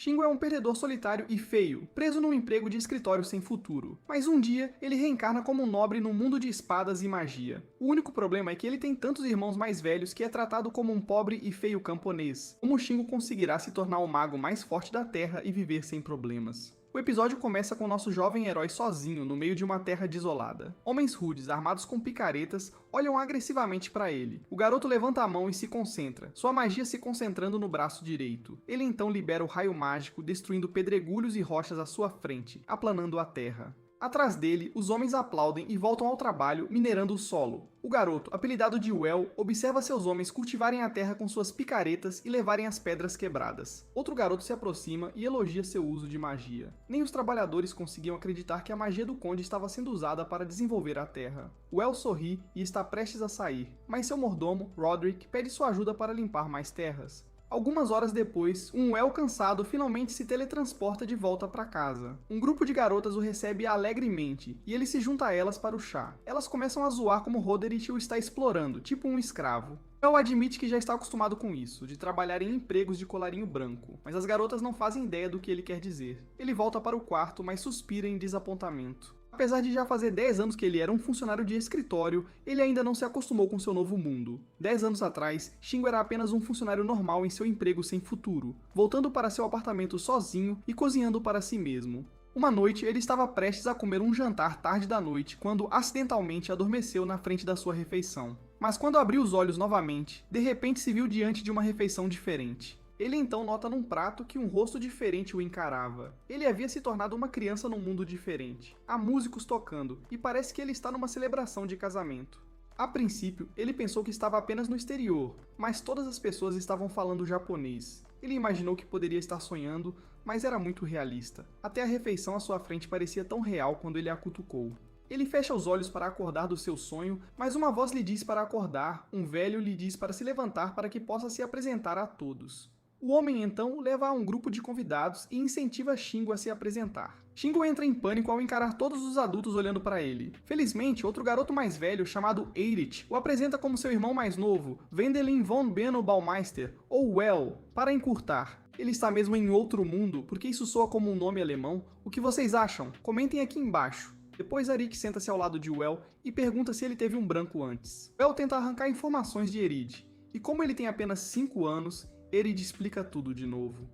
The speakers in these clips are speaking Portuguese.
Shingo é um perdedor solitário e feio, preso num emprego de escritório sem futuro. Mas um dia, ele reencarna como um nobre num mundo de espadas e magia. O único problema é que ele tem tantos irmãos mais velhos que é tratado como um pobre e feio camponês. Como Shingo conseguirá se tornar o mago mais forte da Terra e viver sem problemas? O episódio começa com nosso jovem herói sozinho no meio de uma terra desolada. Homens rudes, armados com picaretas, olham agressivamente para ele. O garoto levanta a mão e se concentra, sua magia se concentrando no braço direito. Ele então libera o raio mágico, destruindo pedregulhos e rochas à sua frente, aplanando a terra. Atrás dele, os homens aplaudem e voltam ao trabalho, minerando o solo. O garoto, apelidado de Well, observa seus homens cultivarem a terra com suas picaretas e levarem as pedras quebradas. Outro garoto se aproxima e elogia seu uso de magia. Nem os trabalhadores conseguiam acreditar que a magia do conde estava sendo usada para desenvolver a terra. Well sorri e está prestes a sair, mas seu mordomo, Roderick, pede sua ajuda para limpar mais terras. Algumas horas depois, um Well cansado finalmente se teletransporta de volta para casa. Um grupo de garotas o recebe alegremente, e ele se junta a elas para o chá. Elas começam a zoar como Roderick o está explorando, tipo um escravo. Well admite que já está acostumado com isso, de trabalhar em empregos de colarinho branco, mas as garotas não fazem ideia do que ele quer dizer. Ele volta para o quarto, mas suspira em desapontamento. Apesar de já fazer 10 anos que ele era um funcionário de escritório, ele ainda não se acostumou com seu novo mundo. 10 anos atrás, Shingo era apenas um funcionário normal em seu emprego sem futuro, voltando para seu apartamento sozinho e cozinhando para si mesmo. Uma noite, ele estava prestes a comer um jantar tarde da noite quando acidentalmente adormeceu na frente da sua refeição. Mas quando abriu os olhos novamente, de repente se viu diante de uma refeição diferente. Ele então nota num prato que um rosto diferente o encarava. Ele havia se tornado uma criança num mundo diferente. Há músicos tocando, e parece que ele está numa celebração de casamento. A princípio, ele pensou que estava apenas no exterior, mas todas as pessoas estavam falando japonês. Ele imaginou que poderia estar sonhando, mas era muito realista. Até a refeição à sua frente parecia tão real quando ele a cutucou. Ele fecha os olhos para acordar do seu sonho, mas uma voz lhe diz para acordar, um velho lhe diz para se levantar para que possa se apresentar a todos. O homem então o leva a um grupo de convidados e incentiva Shingo a se apresentar. Shingo entra em pânico ao encarar todos os adultos olhando para ele. Felizmente, outro garoto mais velho, chamado Erich, o apresenta como seu irmão mais novo, Wendelin von Benno Baumeister, ou Well, para encurtar. Ele está mesmo em outro mundo, porque isso soa como um nome alemão? O que vocês acham? Comentem aqui embaixo. Depois Arik senta-se ao lado de Well e pergunta se ele teve um branco antes. Well tenta arrancar informações de Erid, e como ele tem apenas 5 anos, Erid explica tudo de novo.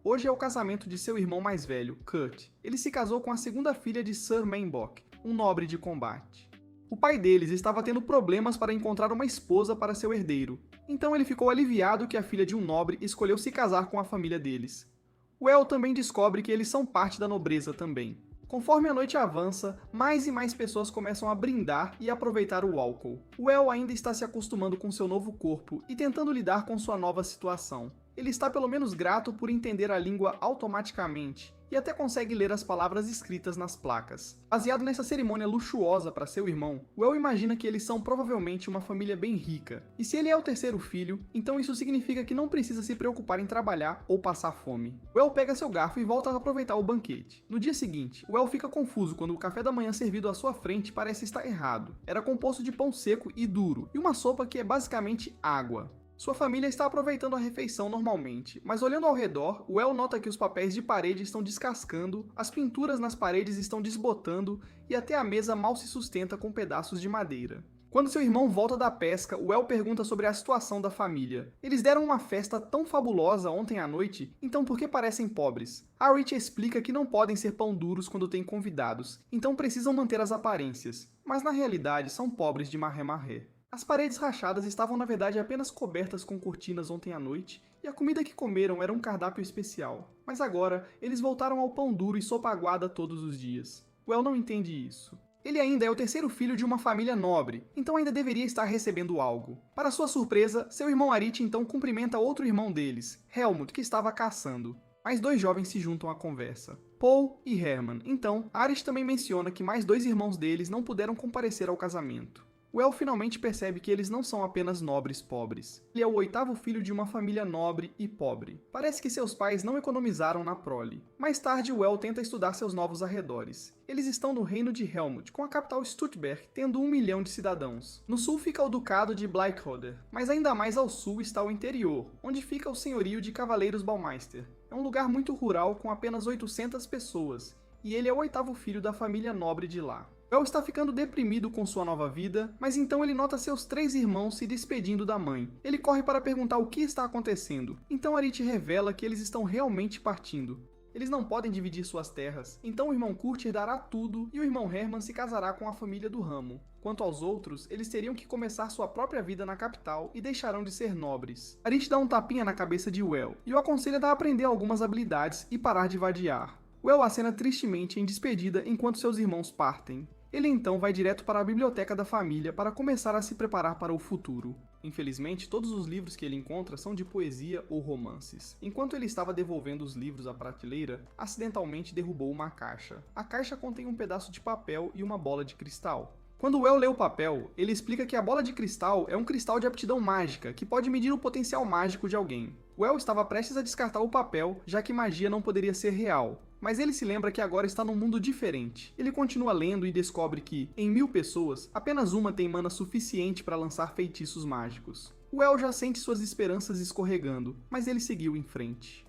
Hoje é o casamento de seu irmão mais velho, Kurt. Ele se casou com a segunda filha de Sir Mainbock, um nobre de combate. O pai deles estava tendo problemas para encontrar uma esposa para seu herdeiro, então ele ficou aliviado que a filha de um nobre escolheu se casar com a família deles. Well também descobre que eles são parte da nobreza também. Conforme a noite avança, mais e mais pessoas começam a brindar e aproveitar o álcool. Well ainda está se acostumando com seu novo corpo e tentando lidar com sua nova situação. Ele está pelo menos grato por entender a língua automaticamente, e até consegue ler as palavras escritas nas placas. Baseado nessa cerimônia luxuosa para seu irmão, Well imagina que eles são provavelmente uma família bem rica. E se ele é o terceiro filho, então isso significa que não precisa se preocupar em trabalhar ou passar fome. Well pega seu garfo e volta a aproveitar o banquete. No dia seguinte, Well fica confuso quando o café da manhã servido à sua frente parece estar errado. Era composto de pão seco e duro, e uma sopa que é basicamente água. Sua família está aproveitando a refeição normalmente, mas olhando ao redor, Well nota que os papéis de parede estão descascando, as pinturas nas paredes estão desbotando e até a mesa mal se sustenta com pedaços de madeira. Quando seu irmão volta da pesca, Well pergunta sobre a situação da família. Eles deram uma festa tão fabulosa ontem à noite, então por que parecem pobres? Rich explica que não podem ser pão duros quando têm convidados, então precisam manter as aparências, mas na realidade são pobres de marré-marré. As paredes rachadas estavam na verdade apenas cobertas com cortinas ontem à noite, e a comida que comeram era um cardápio especial. Mas agora, eles voltaram ao pão duro e sopa aguada todos os dias. Well não entende isso. Ele ainda é o terceiro filho de uma família nobre, então ainda deveria estar recebendo algo. Para sua surpresa, seu irmão Arit então cumprimenta outro irmão deles, Helmut, que estava caçando. Mais 2 jovens se juntam à conversa, Paul e Hermann. Então, Arit também menciona que mais 2 irmãos deles não puderam comparecer ao casamento. O El finalmente percebe que eles não são apenas nobres pobres. Ele é o 8º filho de uma família nobre e pobre. Parece que seus pais não economizaram na prole. Mais tarde, o El tenta estudar seus novos arredores. Eles estão no reino de Helmut, com a capital Stuttgart tendo 1 milhão de cidadãos. No sul fica o ducado de Bleichroder, mas ainda mais ao sul está o interior, onde fica o senhorio de Cavaleiros Baumeister. É um lugar muito rural com apenas 800 pessoas, e ele é o 8º filho da família nobre de lá. El está ficando deprimido com sua nova vida, mas então ele nota seus 3 irmãos se despedindo da mãe. Ele corre para perguntar o que está acontecendo, então Arit revela que eles estão realmente partindo. Eles não podem dividir suas terras, então o irmão Kurt herdará tudo e o irmão Hermann se casará com a família do ramo. Quanto aos outros, eles teriam que começar sua própria vida na capital e deixarão de ser nobres. Arit dá um tapinha na cabeça de El e o aconselha a aprender algumas habilidades e parar de vadiar. El acena tristemente em despedida enquanto seus irmãos partem. Ele então vai direto para a biblioteca da família para começar a se preparar para o futuro. Infelizmente, todos os livros que ele encontra são de poesia ou romances. Enquanto ele estava devolvendo os livros à prateleira, acidentalmente derrubou uma caixa. A caixa contém um pedaço de papel e uma bola de cristal. Quando El lê o papel, ele explica que a bola de cristal é um cristal de aptidão mágica, que pode medir o potencial mágico de alguém. El estava prestes a descartar o papel, já que magia não poderia ser real. Mas ele se lembra que agora está num mundo diferente. Ele continua lendo e descobre que, em 1000 pessoas, apenas uma tem mana suficiente para lançar feitiços mágicos. O El já sente suas esperanças escorregando, mas ele seguiu em frente.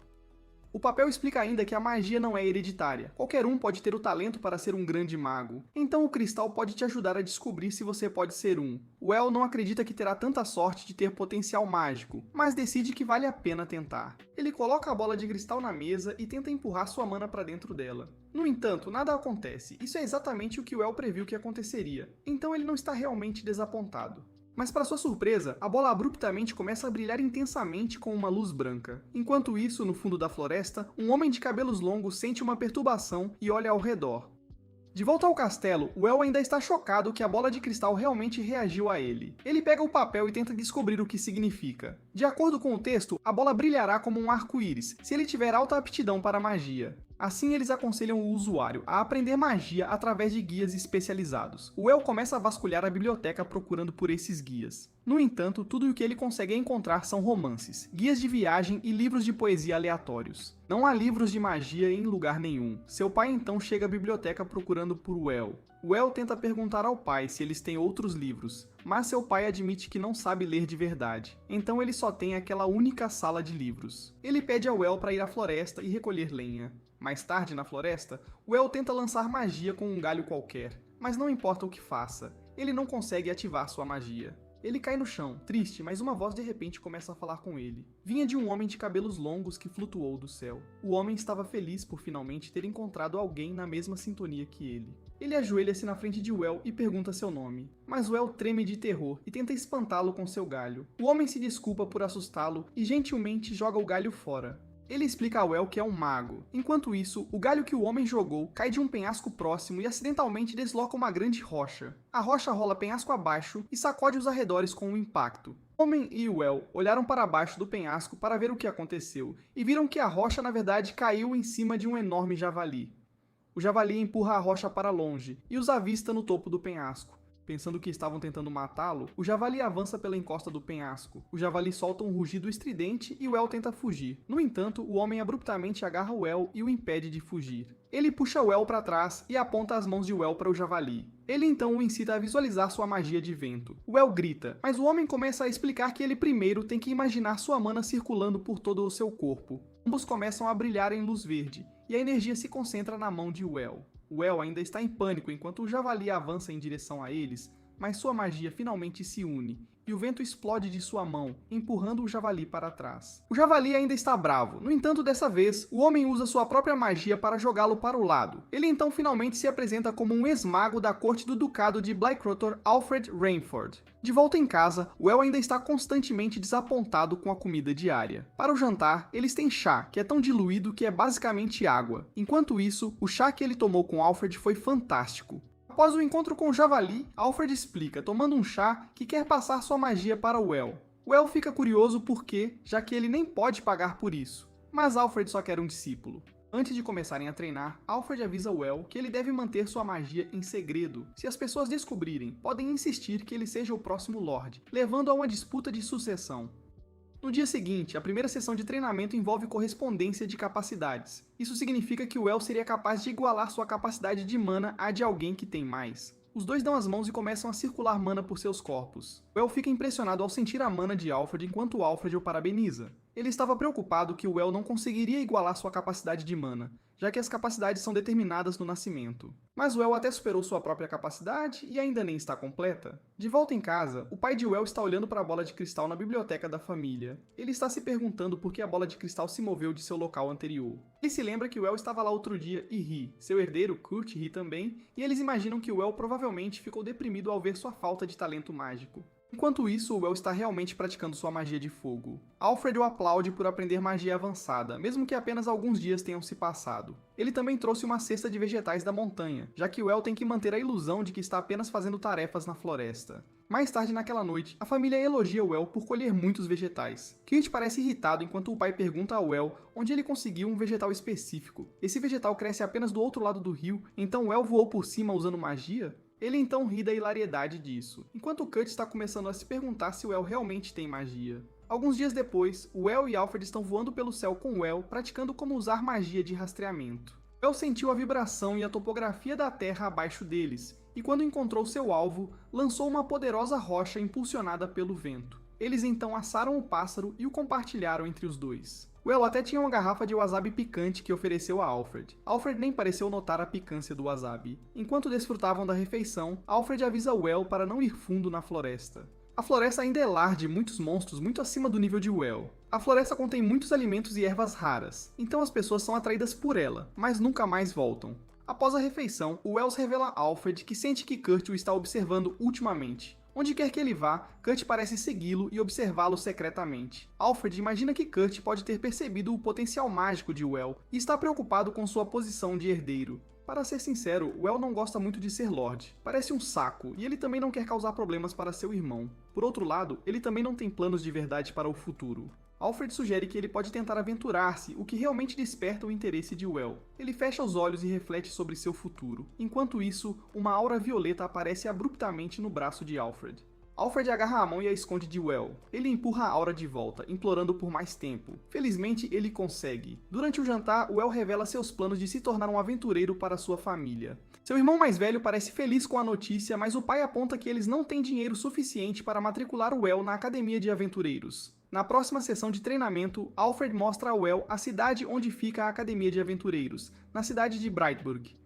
O papel explica ainda que a magia não é hereditária. Qualquer um pode ter o talento para ser um grande mago. Então o cristal pode te ajudar a descobrir se você pode ser um. O El não acredita que terá tanta sorte de ter potencial mágico, mas decide que vale a pena tentar. Ele coloca a bola de cristal na mesa e tenta empurrar sua mana para dentro dela. No entanto, nada acontece. Isso é exatamente o que o El previu que aconteceria. Então ele não está realmente desapontado. Mas para sua surpresa, a bola abruptamente começa a brilhar intensamente com uma luz branca. Enquanto isso, no fundo da floresta, um homem de cabelos longos sente uma perturbação e olha ao redor. De volta ao castelo, o El ainda está chocado que a bola de cristal realmente reagiu a ele. Ele pega o papel e tenta descobrir o que significa. De acordo com o texto, a bola brilhará como um arco-íris, se ele tiver alta aptidão para magia. Assim, eles aconselham o usuário a aprender magia através de guias especializados. O El começa a vasculhar a biblioteca procurando por esses guias. No entanto, tudo o que ele consegue encontrar são romances, guias de viagem e livros de poesia aleatórios. Não há livros de magia em lugar nenhum. Seu pai então chega à biblioteca procurando por El. O El tenta perguntar ao pai se eles têm outros livros, mas seu pai admite que não sabe ler de verdade, então ele só tem aquela única sala de livros. Ele pede ao El para ir à floresta e recolher lenha. Mais tarde, na floresta, o El tenta lançar magia com um galho qualquer, mas não importa o que faça, ele não consegue ativar sua magia. Ele cai no chão, triste, mas uma voz de repente começa a falar com ele. Vinha de um homem de cabelos longos que flutuou do céu. O homem estava feliz por finalmente ter encontrado alguém na mesma sintonia que ele. Ele ajoelha-se na frente de El e pergunta seu nome, mas El treme de terror e tenta espantá-lo com seu galho. O homem se desculpa por assustá-lo e gentilmente joga o galho fora. Ele explica ao El que é um mago. Enquanto isso, o galho que o homem jogou cai de um penhasco próximo e acidentalmente desloca uma grande rocha. A rocha rola penhasco abaixo e sacode os arredores com o impacto. O homem e o El olharam para baixo do penhasco para ver o que aconteceu e viram que a rocha na verdade caiu em cima de um enorme javali. O javali empurra a rocha para longe e os avista no topo do penhasco. Pensando que estavam tentando matá-lo, o javali avança pela encosta do penhasco. O javali solta um rugido estridente e o El tenta fugir. No entanto, o homem abruptamente agarra o El e o impede de fugir. Ele puxa o El para trás e aponta as mãos de El para o javali. Ele então o incita a visualizar sua magia de vento. O El grita, mas o homem começa a explicar que ele primeiro tem que imaginar sua mana circulando por todo o seu corpo. Ambos começam a brilhar em luz verde, e a energia se concentra na mão de El. O El ainda está em pânico enquanto o javali avança em direção a eles, mas sua magia finalmente se une, e o vento explode de sua mão, empurrando o javali para trás. O javali ainda está bravo, no entanto dessa vez, o homem usa sua própria magia para jogá-lo para o lado. Ele então finalmente se apresenta como um ex-mago da corte do ducado de Bleichroder, Alfred Rainford. De volta em casa, o El ainda está constantemente desapontado com a comida diária. Para o jantar, eles têm chá, que é tão diluído que é basicamente água. Enquanto isso, o chá que ele tomou com Alfred foi fantástico. Após o encontro com o javali, Alfred explica, tomando um chá, que quer passar sua magia para o El. O El fica curioso porque, já que ele nem pode pagar por isso. Mas Alfred só quer um discípulo. Antes de começarem a treinar, Alfred avisa Well que ele deve manter sua magia em segredo. Se as pessoas descobrirem, podem insistir que ele seja o próximo Lorde, levando a uma disputa de sucessão. No dia seguinte, a primeira sessão de treinamento envolve correspondência de capacidades. Isso significa que Well seria capaz de igualar sua capacidade de mana à de alguém que tem mais. Os dois dão as mãos e começam a circular mana por seus corpos. Well fica impressionado ao sentir a mana de Alfred enquanto Alfred o parabeniza. Ele estava preocupado que Well não conseguiria igualar sua capacidade de mana, já que as capacidades são determinadas no nascimento. Mas Well até superou sua própria capacidade e ainda nem está completa. De volta em casa, o pai de Well está olhando para a bola de cristal na biblioteca da família. Ele está se perguntando por que a bola de cristal se moveu de seu local anterior. Ele se lembra que Well estava lá outro dia e ri. Seu herdeiro, Kurt, ri também, e eles imaginam que Well provavelmente ficou deprimido ao ver sua falta de talento mágico. Enquanto isso, Well está realmente praticando sua magia de fogo. Alfred o aplaude por aprender magia avançada, mesmo que apenas alguns dias tenham se passado. Ele também trouxe uma cesta de vegetais da montanha, já que Well tem que manter a ilusão de que está apenas fazendo tarefas na floresta. Mais tarde naquela noite, a família elogia Well por colher muitos vegetais. Kurt parece irritado enquanto o pai pergunta a Well onde ele conseguiu um vegetal específico. Esse vegetal cresce apenas do outro lado do rio, então Well voou por cima usando magia? Ele então ri da hilariedade disso, enquanto Kurt está começando a se perguntar se Well realmente tem magia. Alguns dias depois, Well e Alfred estão voando pelo céu com Well, praticando como usar magia de rastreamento. Well sentiu a vibração e a topografia da terra abaixo deles, e quando encontrou seu alvo, lançou uma poderosa rocha impulsionada pelo vento. Eles então assaram o pássaro e o compartilharam entre os dois. Well até tinha uma garrafa de wasabi picante que ofereceu a Alfred. Alfred nem pareceu notar a picância do wasabi. Enquanto desfrutavam da refeição, Alfred avisa Well para não ir fundo na floresta. A floresta ainda é lar de muitos monstros muito acima do nível de Well. A floresta contém muitos alimentos e ervas raras, então as pessoas são atraídas por ela, mas nunca mais voltam. Após a refeição, Wells revela a Alfred que sente que Kurt o está observando ultimamente. Onde quer que ele vá, Kurt parece segui-lo e observá-lo secretamente. Alfred imagina que Kurt pode ter percebido o potencial mágico de Well e está preocupado com sua posição de herdeiro. Para ser sincero, Well não gosta muito de ser Lorde. Parece um saco, e ele também não quer causar problemas para seu irmão. Por outro lado, ele também não tem planos de verdade para o futuro. Alfred sugere que ele pode tentar aventurar-se, o que realmente desperta o interesse de Well. Ele fecha os olhos e reflete sobre seu futuro. Enquanto isso, uma aura violeta aparece abruptamente no braço de Alfred. Alfred agarra a mão e a esconde de Well. Ele empurra a aura de volta, implorando por mais tempo. Felizmente, ele consegue. Durante o jantar, Well revela seus planos de se tornar um aventureiro para sua família. Seu irmão mais velho parece feliz com a notícia, mas o pai aponta que eles não têm dinheiro suficiente para matricular Well na academia de aventureiros. Na próxima sessão de treinamento, Alfred mostra a Well a cidade onde fica a Academia de Aventureiros, na cidade de Brightburg.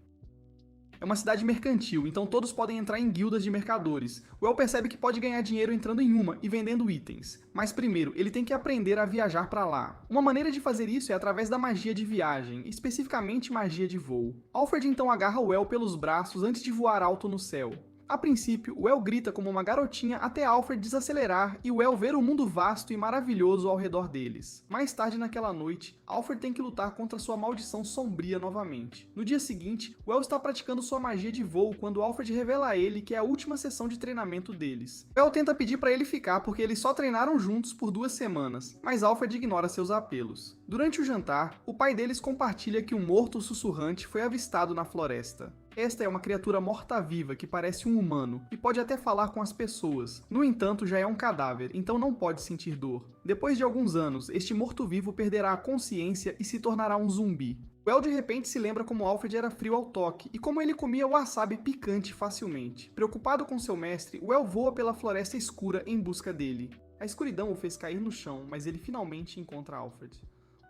É uma cidade mercantil, então todos podem entrar em guildas de mercadores. Well percebe que pode ganhar dinheiro entrando em uma e vendendo itens. Mas primeiro, ele tem que aprender a viajar para lá. Uma maneira de fazer isso é através da magia de viagem, especificamente magia de voo. Alfred então agarra Well pelos braços antes de voar alto no céu. A princípio, Well grita como uma garotinha até Alfred desacelerar e Well ver o mundo vasto e maravilhoso ao redor deles. Mais tarde naquela noite, Alfred tem que lutar contra sua maldição sombria novamente. No dia seguinte, Well está praticando sua magia de voo quando Alfred revela a ele que é a última sessão de treinamento deles. Well tenta pedir para ele ficar porque eles só treinaram juntos por 2 semanas, mas Alfred ignora seus apelos. Durante o jantar, o pai deles compartilha que um morto sussurrante foi avistado na floresta. Esta é uma criatura morta-viva que parece um humano e pode até falar com as pessoas. No entanto, já é um cadáver, então não pode sentir dor. Depois de alguns anos, este morto-vivo perderá a consciência e se tornará um zumbi. Well de repente se lembra como Alfred era frio ao toque e como ele comia wasabi picante facilmente. Preocupado com seu mestre, Well voa pela floresta escura em busca dele. A escuridão o fez cair no chão, mas ele finalmente encontra Alfred.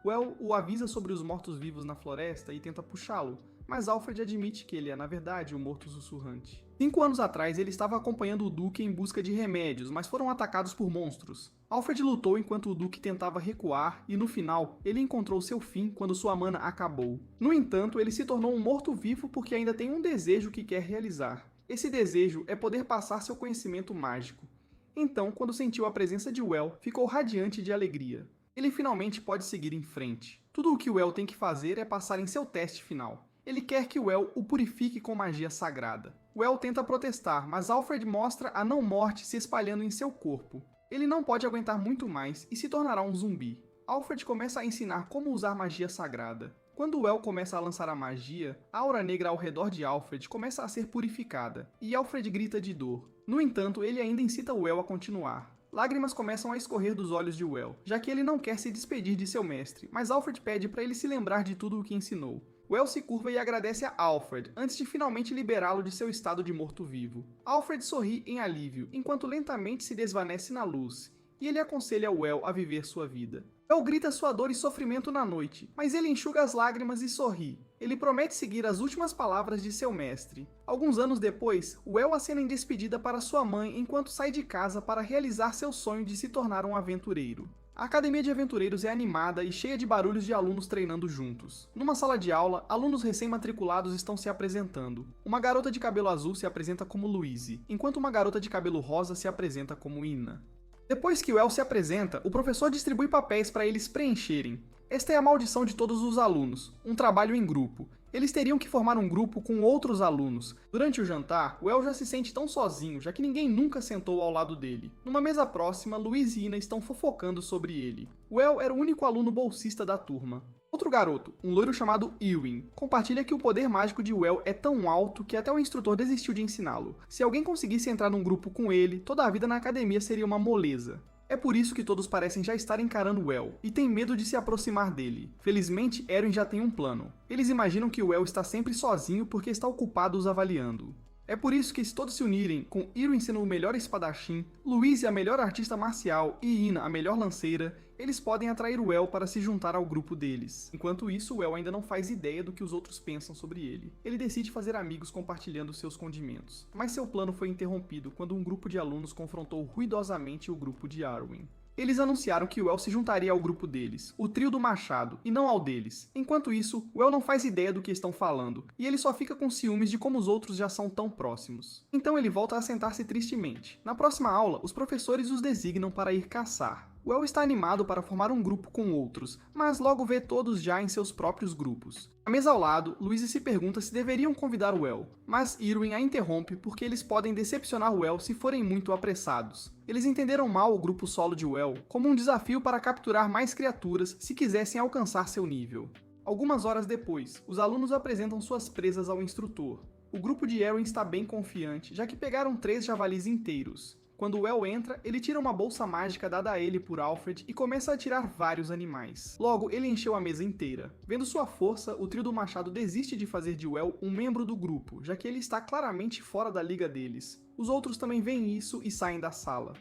Well o avisa sobre os mortos-vivos na floresta e tenta puxá-lo, mas Alfred admite que ele é, na verdade, o morto sussurrante. 5 anos atrás, ele estava acompanhando o Duque em busca de remédios, mas foram atacados por monstros. Alfred lutou enquanto o Duque tentava recuar e, no final, ele encontrou seu fim quando sua mana acabou. No entanto, ele se tornou um morto-vivo porque ainda tem um desejo que quer realizar. Esse desejo é poder passar seu conhecimento mágico. Então, quando sentiu a presença de Well, ficou radiante de alegria. Ele finalmente pode seguir em frente. Tudo o que Well tem que fazer é passar em seu teste final. Ele quer que Well o purifique com magia sagrada. Well tenta protestar, mas Alfred mostra a não-morte se espalhando em seu corpo. Ele não pode aguentar muito mais e se tornará um zumbi. Alfred começa a ensinar como usar magia sagrada. Quando Well começa a lançar a magia, a aura negra ao redor de Alfred começa a ser purificada, e Alfred grita de dor. No entanto, ele ainda incita Well a continuar. Lágrimas começam a escorrer dos olhos de Well, já que ele não quer se despedir de seu mestre, mas Alfred pede para ele se lembrar de tudo o que ensinou. Well se curva e agradece a Alfred, antes de finalmente liberá-lo de seu estado de morto-vivo. Alfred sorri em alívio, enquanto lentamente se desvanece na luz, e ele aconselha Well a viver sua vida. Well grita sua dor e sofrimento na noite, mas ele enxuga as lágrimas e sorri. Ele promete seguir as últimas palavras de seu mestre. Alguns anos depois, Well acena em despedida para sua mãe enquanto sai de casa para realizar seu sonho de se tornar um aventureiro. A Academia de Aventureiros é animada e cheia de barulhos de alunos treinando juntos. Numa sala de aula, alunos recém-matriculados estão se apresentando. Uma garota de cabelo azul se apresenta como Louise, enquanto uma garota de cabelo rosa se apresenta como Ina. Depois que Well se apresenta, o professor distribui papéis para eles preencherem. Esta é a maldição de todos os alunos, um trabalho em grupo. Eles teriam que formar um grupo com outros alunos. Durante o jantar, Well já se sente tão sozinho, já que ninguém nunca sentou ao lado dele. Numa mesa próxima, Louise e Ina estão fofocando sobre ele. Well era o único aluno bolsista da turma. Outro garoto, um loiro chamado Ewing, compartilha que o poder mágico de Well é tão alto que até o instrutor desistiu de ensiná-lo. Se alguém conseguisse entrar num grupo com ele, toda a vida na academia seria uma moleza. É por isso que todos parecem já estar encarando Well, e têm medo de se aproximar dele. Felizmente, Erwin já tem um plano. Eles imaginam que Well está sempre sozinho porque está ocupado os avaliando. É por isso que se todos se unirem, com Erwin sendo o melhor espadachim, Louise a melhor artista marcial e Ina a melhor lanceira, eles podem atrair Well para se juntar ao grupo deles. Enquanto isso, Well ainda não faz ideia do que os outros pensam sobre ele. Ele decide fazer amigos compartilhando seus condimentos. Mas seu plano foi interrompido quando um grupo de alunos confrontou ruidosamente o grupo de Arwen. Eles anunciaram que Well se juntaria ao grupo deles, o trio do machado, e não ao deles. Enquanto isso, Well não faz ideia do que estão falando, e ele só fica com ciúmes de como os outros já são tão próximos. Então ele volta a sentar-se tristemente. Na próxima aula, os professores os designam para ir caçar. Well está animado para formar um grupo com outros, mas logo vê todos já em seus próprios grupos. À mesa ao lado, Louise se pergunta se deveriam convidar Well, mas Erwin a interrompe porque eles podem decepcionar Well se forem muito apressados. Eles entenderam mal o grupo solo de Well como um desafio para capturar mais criaturas se quisessem alcançar seu nível. Algumas horas depois, os alunos apresentam suas presas ao instrutor. O grupo de Erwin está bem confiante, já que pegaram 3 javalis inteiros. Quando Well entra, ele tira uma bolsa mágica dada a ele por Alfred e começa a atirar vários animais. Logo, ele encheu a mesa inteira. Vendo sua força, o trio do machado desiste de fazer de Well um membro do grupo, já que ele está claramente fora da liga deles. Os outros também veem isso e saem da sala.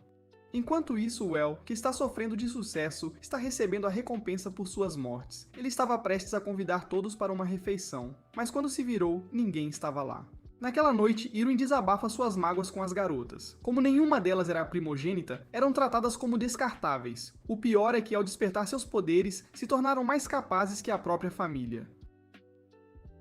Enquanto isso, Well, que está sofrendo de sucesso, está recebendo a recompensa por suas mortes. Ele estava prestes a convidar todos para uma refeição, mas quando se virou, ninguém estava lá. Naquela noite, Erwin desabafa suas mágoas com as garotas. Como nenhuma delas era a primogênita, eram tratadas como descartáveis. O pior é que, ao despertar seus poderes, se tornaram mais capazes que a própria família.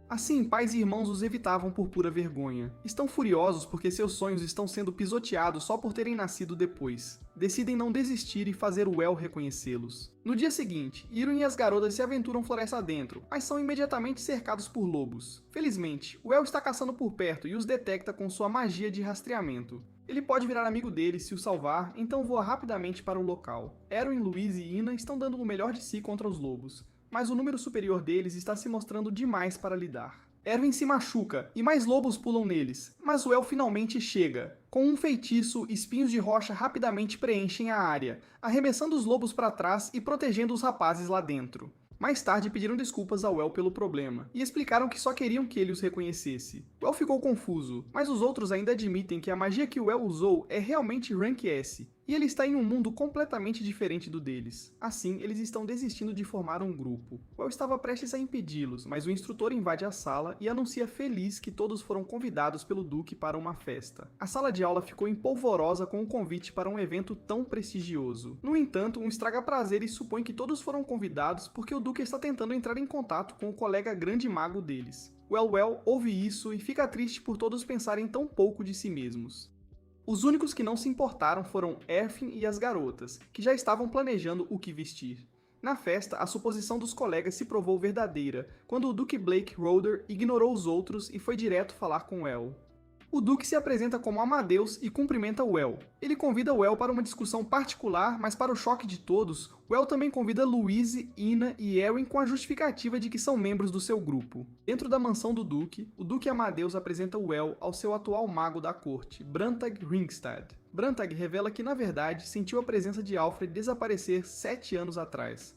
Assim, pais e irmãos os evitavam por pura vergonha. Estão furiosos porque seus sonhos estão sendo pisoteados só por terem nascido depois. Decidem não desistir e fazer Well reconhecê-los. No dia seguinte, Erwin e as garotas se aventuram floresta adentro, mas são imediatamente cercados por lobos. Felizmente, Well está caçando por perto e os detecta com sua magia de rastreamento. Ele pode virar amigo deles se o salvar, então voa rapidamente para o local. Erwin, Louise e Ina estão dando o melhor de si contra os lobos, mas o número superior deles está se mostrando demais para lidar. Erwin se machuca, e mais lobos pulam neles, mas Well finalmente chega. Com um feitiço, espinhos de rocha rapidamente preenchem a área, arremessando os lobos para trás e protegendo os rapazes lá dentro. Mais tarde pediram desculpas a Well pelo problema, e explicaram que só queriam que ele os reconhecesse. Well ficou confuso, mas os outros ainda admitem que a magia que Well usou é realmente Rank S, e ele está em um mundo completamente diferente do deles. Assim, eles estão desistindo de formar um grupo. Well estava prestes a impedi-los, mas o instrutor invade a sala e anuncia feliz que todos foram convidados pelo Duque para uma festa. A sala de aula ficou empolvorosa com o convite para um evento tão prestigioso. No entanto, um estraga-prazeres supõe que todos foram convidados porque o Duque está tentando entrar em contato com o colega grande mago deles. Well ouve isso e fica triste por todos pensarem tão pouco de si mesmos. Os únicos que não se importaram foram Erwin e as garotas, que já estavam planejando o que vestir. Na festa, a suposição dos colegas se provou verdadeira, quando o Duque Blake Roder ignorou os outros e foi direto falar com Well. O Duque se apresenta como Amadeus e cumprimenta o El. Ele convida o El para uma discussão particular, mas para o choque de todos, o El também convida Louise, Ina e Erin com a justificativa de que são membros do seu grupo. Dentro da mansão do Duque, o Duque Amadeus apresenta o El ao seu atual mago da corte, Brantag Ringstad. Brantag revela que, na verdade, sentiu a presença de Alfred desaparecer 7 anos atrás.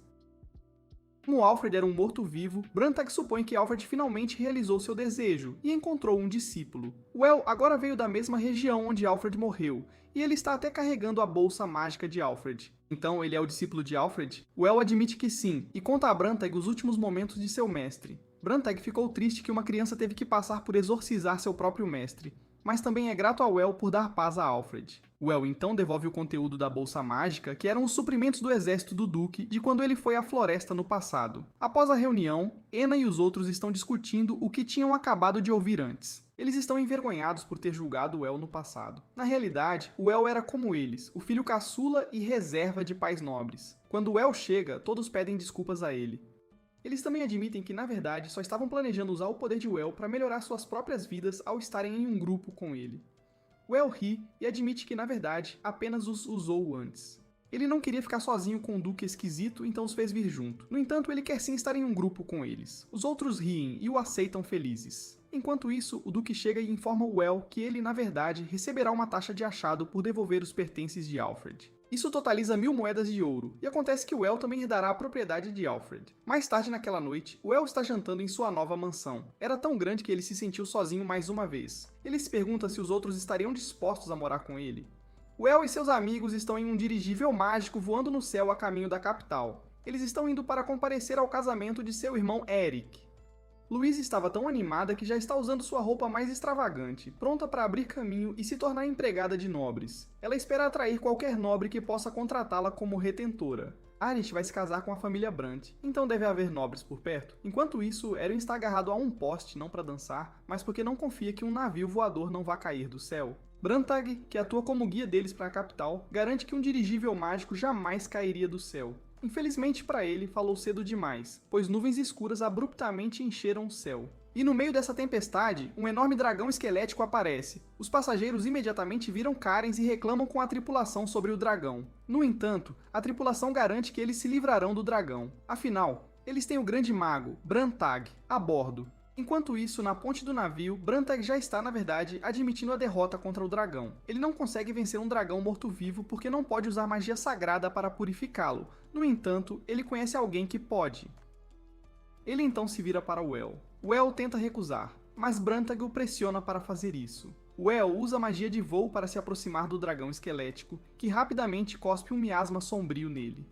Como Alfred era um morto-vivo, Brantag supõe que Alfred finalmente realizou seu desejo e encontrou um discípulo. O El agora veio da mesma região onde Alfred morreu, e ele está até carregando a bolsa mágica de Alfred. Então ele é o discípulo de Alfred? O El admite que sim, e conta a Brantag os últimos momentos de seu mestre. Brantag ficou triste que uma criança teve que passar por exorcizar seu próprio mestre, mas também é grato ao El por dar paz a Alfred. O El então devolve o conteúdo da bolsa mágica, que eram os suprimentos do exército do Duque de quando ele foi à floresta no passado. Após a reunião, Ena e os outros estão discutindo o que tinham acabado de ouvir antes. Eles estão envergonhados por ter julgado o El no passado. Na realidade, o El era como eles, o filho caçula e reserva de pais nobres. Quando o El chega, todos pedem desculpas a ele. Eles também admitem que, na verdade, só estavam planejando usar o poder de El para melhorar suas próprias vidas ao estarem em um grupo com ele. O El ri e admite que, na verdade, apenas os usou antes. Ele não queria ficar sozinho com um Duque esquisito, então os fez vir junto. No entanto, ele quer sim estar em um grupo com eles. Os outros riem e o aceitam felizes. Enquanto isso, o Duque chega e informa o El que ele, na verdade, receberá uma taxa de achado por devolver os pertences de Alfred. Isso totaliza 1000 moedas de ouro, e acontece que o El também herdará a propriedade de Alfred. Mais tarde naquela noite, o El está jantando em sua nova mansão. Era tão grande que ele se sentiu sozinho mais uma vez. Ele se pergunta se os outros estariam dispostos a morar com ele. O El e seus amigos estão em um dirigível mágico voando no céu a caminho da capital. Eles estão indo para comparecer ao casamento de seu irmão Eric. Louise estava tão animada que já está usando sua roupa mais extravagante, pronta para abrir caminho e se tornar empregada de nobres. Ela espera atrair qualquer nobre que possa contratá-la como retentora. Aerith vai se casar com a família Brant, então deve haver nobres por perto. Enquanto isso, Eren está agarrado a um poste não para dançar, mas porque não confia que um navio voador não vá cair do céu. Brantag, que atua como guia deles para a capital, garante que um dirigível mágico jamais cairia do céu. Infelizmente para ele, falou cedo demais, pois nuvens escuras abruptamente encheram o céu. E no meio dessa tempestade, um enorme dragão esquelético aparece. Os passageiros imediatamente viram Karens e reclamam com a tripulação sobre o dragão. No entanto, a tripulação garante que eles se livrarão do dragão. Afinal, eles têm o grande mago, Brantag, a bordo. Enquanto isso, na ponte do navio, Brantag já está, na verdade, admitindo a derrota contra o dragão. Ele não consegue vencer um dragão morto-vivo porque não pode usar magia sagrada para purificá-lo. No entanto, ele conhece alguém que pode. Ele então se vira para o El. O El tenta recusar, mas Brantag o pressiona para fazer isso. O El usa magia de voo para se aproximar do dragão esquelético, que rapidamente cospe um miasma sombrio nele.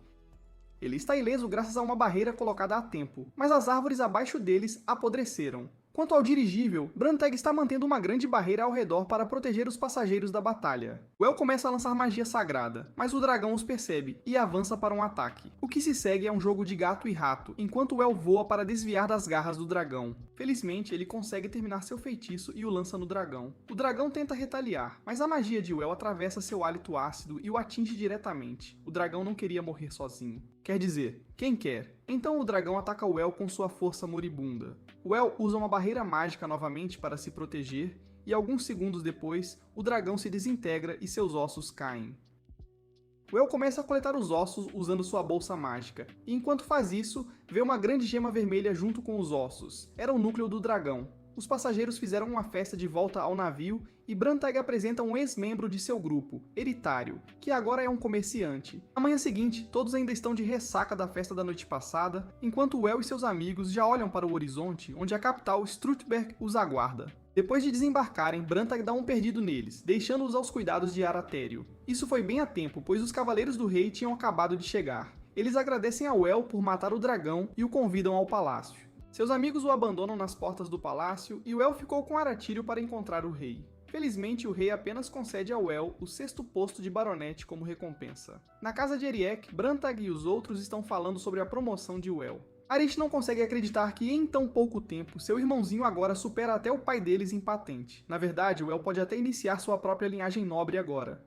Ele está ileso graças a uma barreira colocada a tempo, mas as árvores abaixo deles apodreceram. Quanto ao dirigível, Brantag está mantendo uma grande barreira ao redor para proteger os passageiros da batalha. O El começa a lançar magia sagrada, mas o dragão os percebe e avança para um ataque. O que se segue é um jogo de gato e rato, enquanto o El voa para desviar das garras do dragão. Felizmente, ele consegue terminar seu feitiço e o lança no dragão. O dragão tenta retaliar, mas a magia de El atravessa seu hálito ácido e o atinge diretamente. O dragão não queria morrer sozinho. Quer dizer, quem quer? Então o dragão ataca o El com sua força moribunda. O El usa uma barreira mágica novamente para se proteger, e alguns segundos depois, o dragão se desintegra e seus ossos caem. O El começa a coletar os ossos usando sua bolsa mágica, e enquanto faz isso, vê uma grande gema vermelha junto com os ossos. Era o núcleo do dragão. Os passageiros fizeram uma festa de volta ao navio e Brantag apresenta um ex-membro de seu grupo, Eritário, que agora é um comerciante. Na manhã seguinte, todos ainda estão de ressaca da festa da noite passada, enquanto o El e seus amigos já olham para o horizonte, onde a capital Strutberg os aguarda. Depois de desembarcarem, Brantag dá um perdido neles, deixando-os aos cuidados de Aratério. Isso foi bem a tempo, pois os cavaleiros do rei tinham acabado de chegar. Eles agradecem ao El por matar o dragão e o convidam ao palácio. Seus amigos o abandonam nas portas do palácio e o El ficou com Aratírio para encontrar o rei. Felizmente, o rei apenas concede ao El o 6º posto de baronete como recompensa. Na casa de Eriek, Brantag e os outros estão falando sobre a promoção de El. Aerith não consegue acreditar que em tão pouco tempo, seu irmãozinho agora supera até o pai deles em patente. Na verdade, o El pode até iniciar sua própria linhagem nobre agora.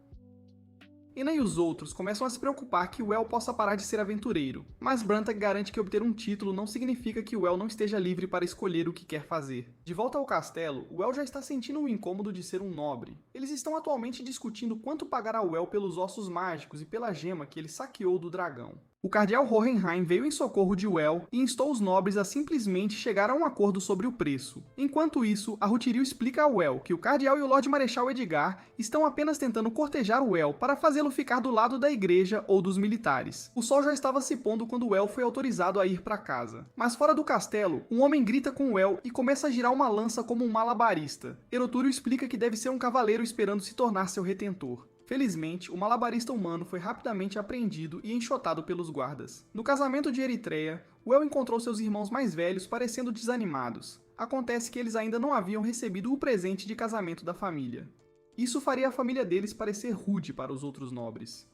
Ena e os outros começam a se preocupar que Well possa parar de ser aventureiro, mas Brantak garante que obter um título não significa que Well não esteja livre para escolher o que quer fazer. De volta ao castelo, Well já está sentindo o incômodo de ser um nobre. Eles estão atualmente discutindo quanto pagar a Well pelos ossos mágicos e pela gema que ele saqueou do dragão. O cardeal Hohenheim veio em socorro de Well e instou os nobres a simplesmente chegar a um acordo sobre o preço. Enquanto isso, a Rutiriel explica a Well que o cardeal e o Lorde Marechal Edgar estão apenas tentando cortejar Well para fazê-lo ficar do lado da igreja ou dos militares. O sol já estava se pondo quando Well foi autorizado a ir para casa. Mas fora do castelo, um homem grita com Well e começa a girar uma lança como um malabarista. Erotúrio explica que deve ser um cavaleiro esperando se tornar seu retentor. Felizmente, o malabarista humano foi rapidamente apreendido e enxotado pelos guardas. No casamento de Eritreia, Well encontrou seus irmãos mais velhos parecendo desanimados. Acontece que eles ainda não haviam recebido o presente de casamento da família. Isso faria a família deles parecer rude para os outros nobres.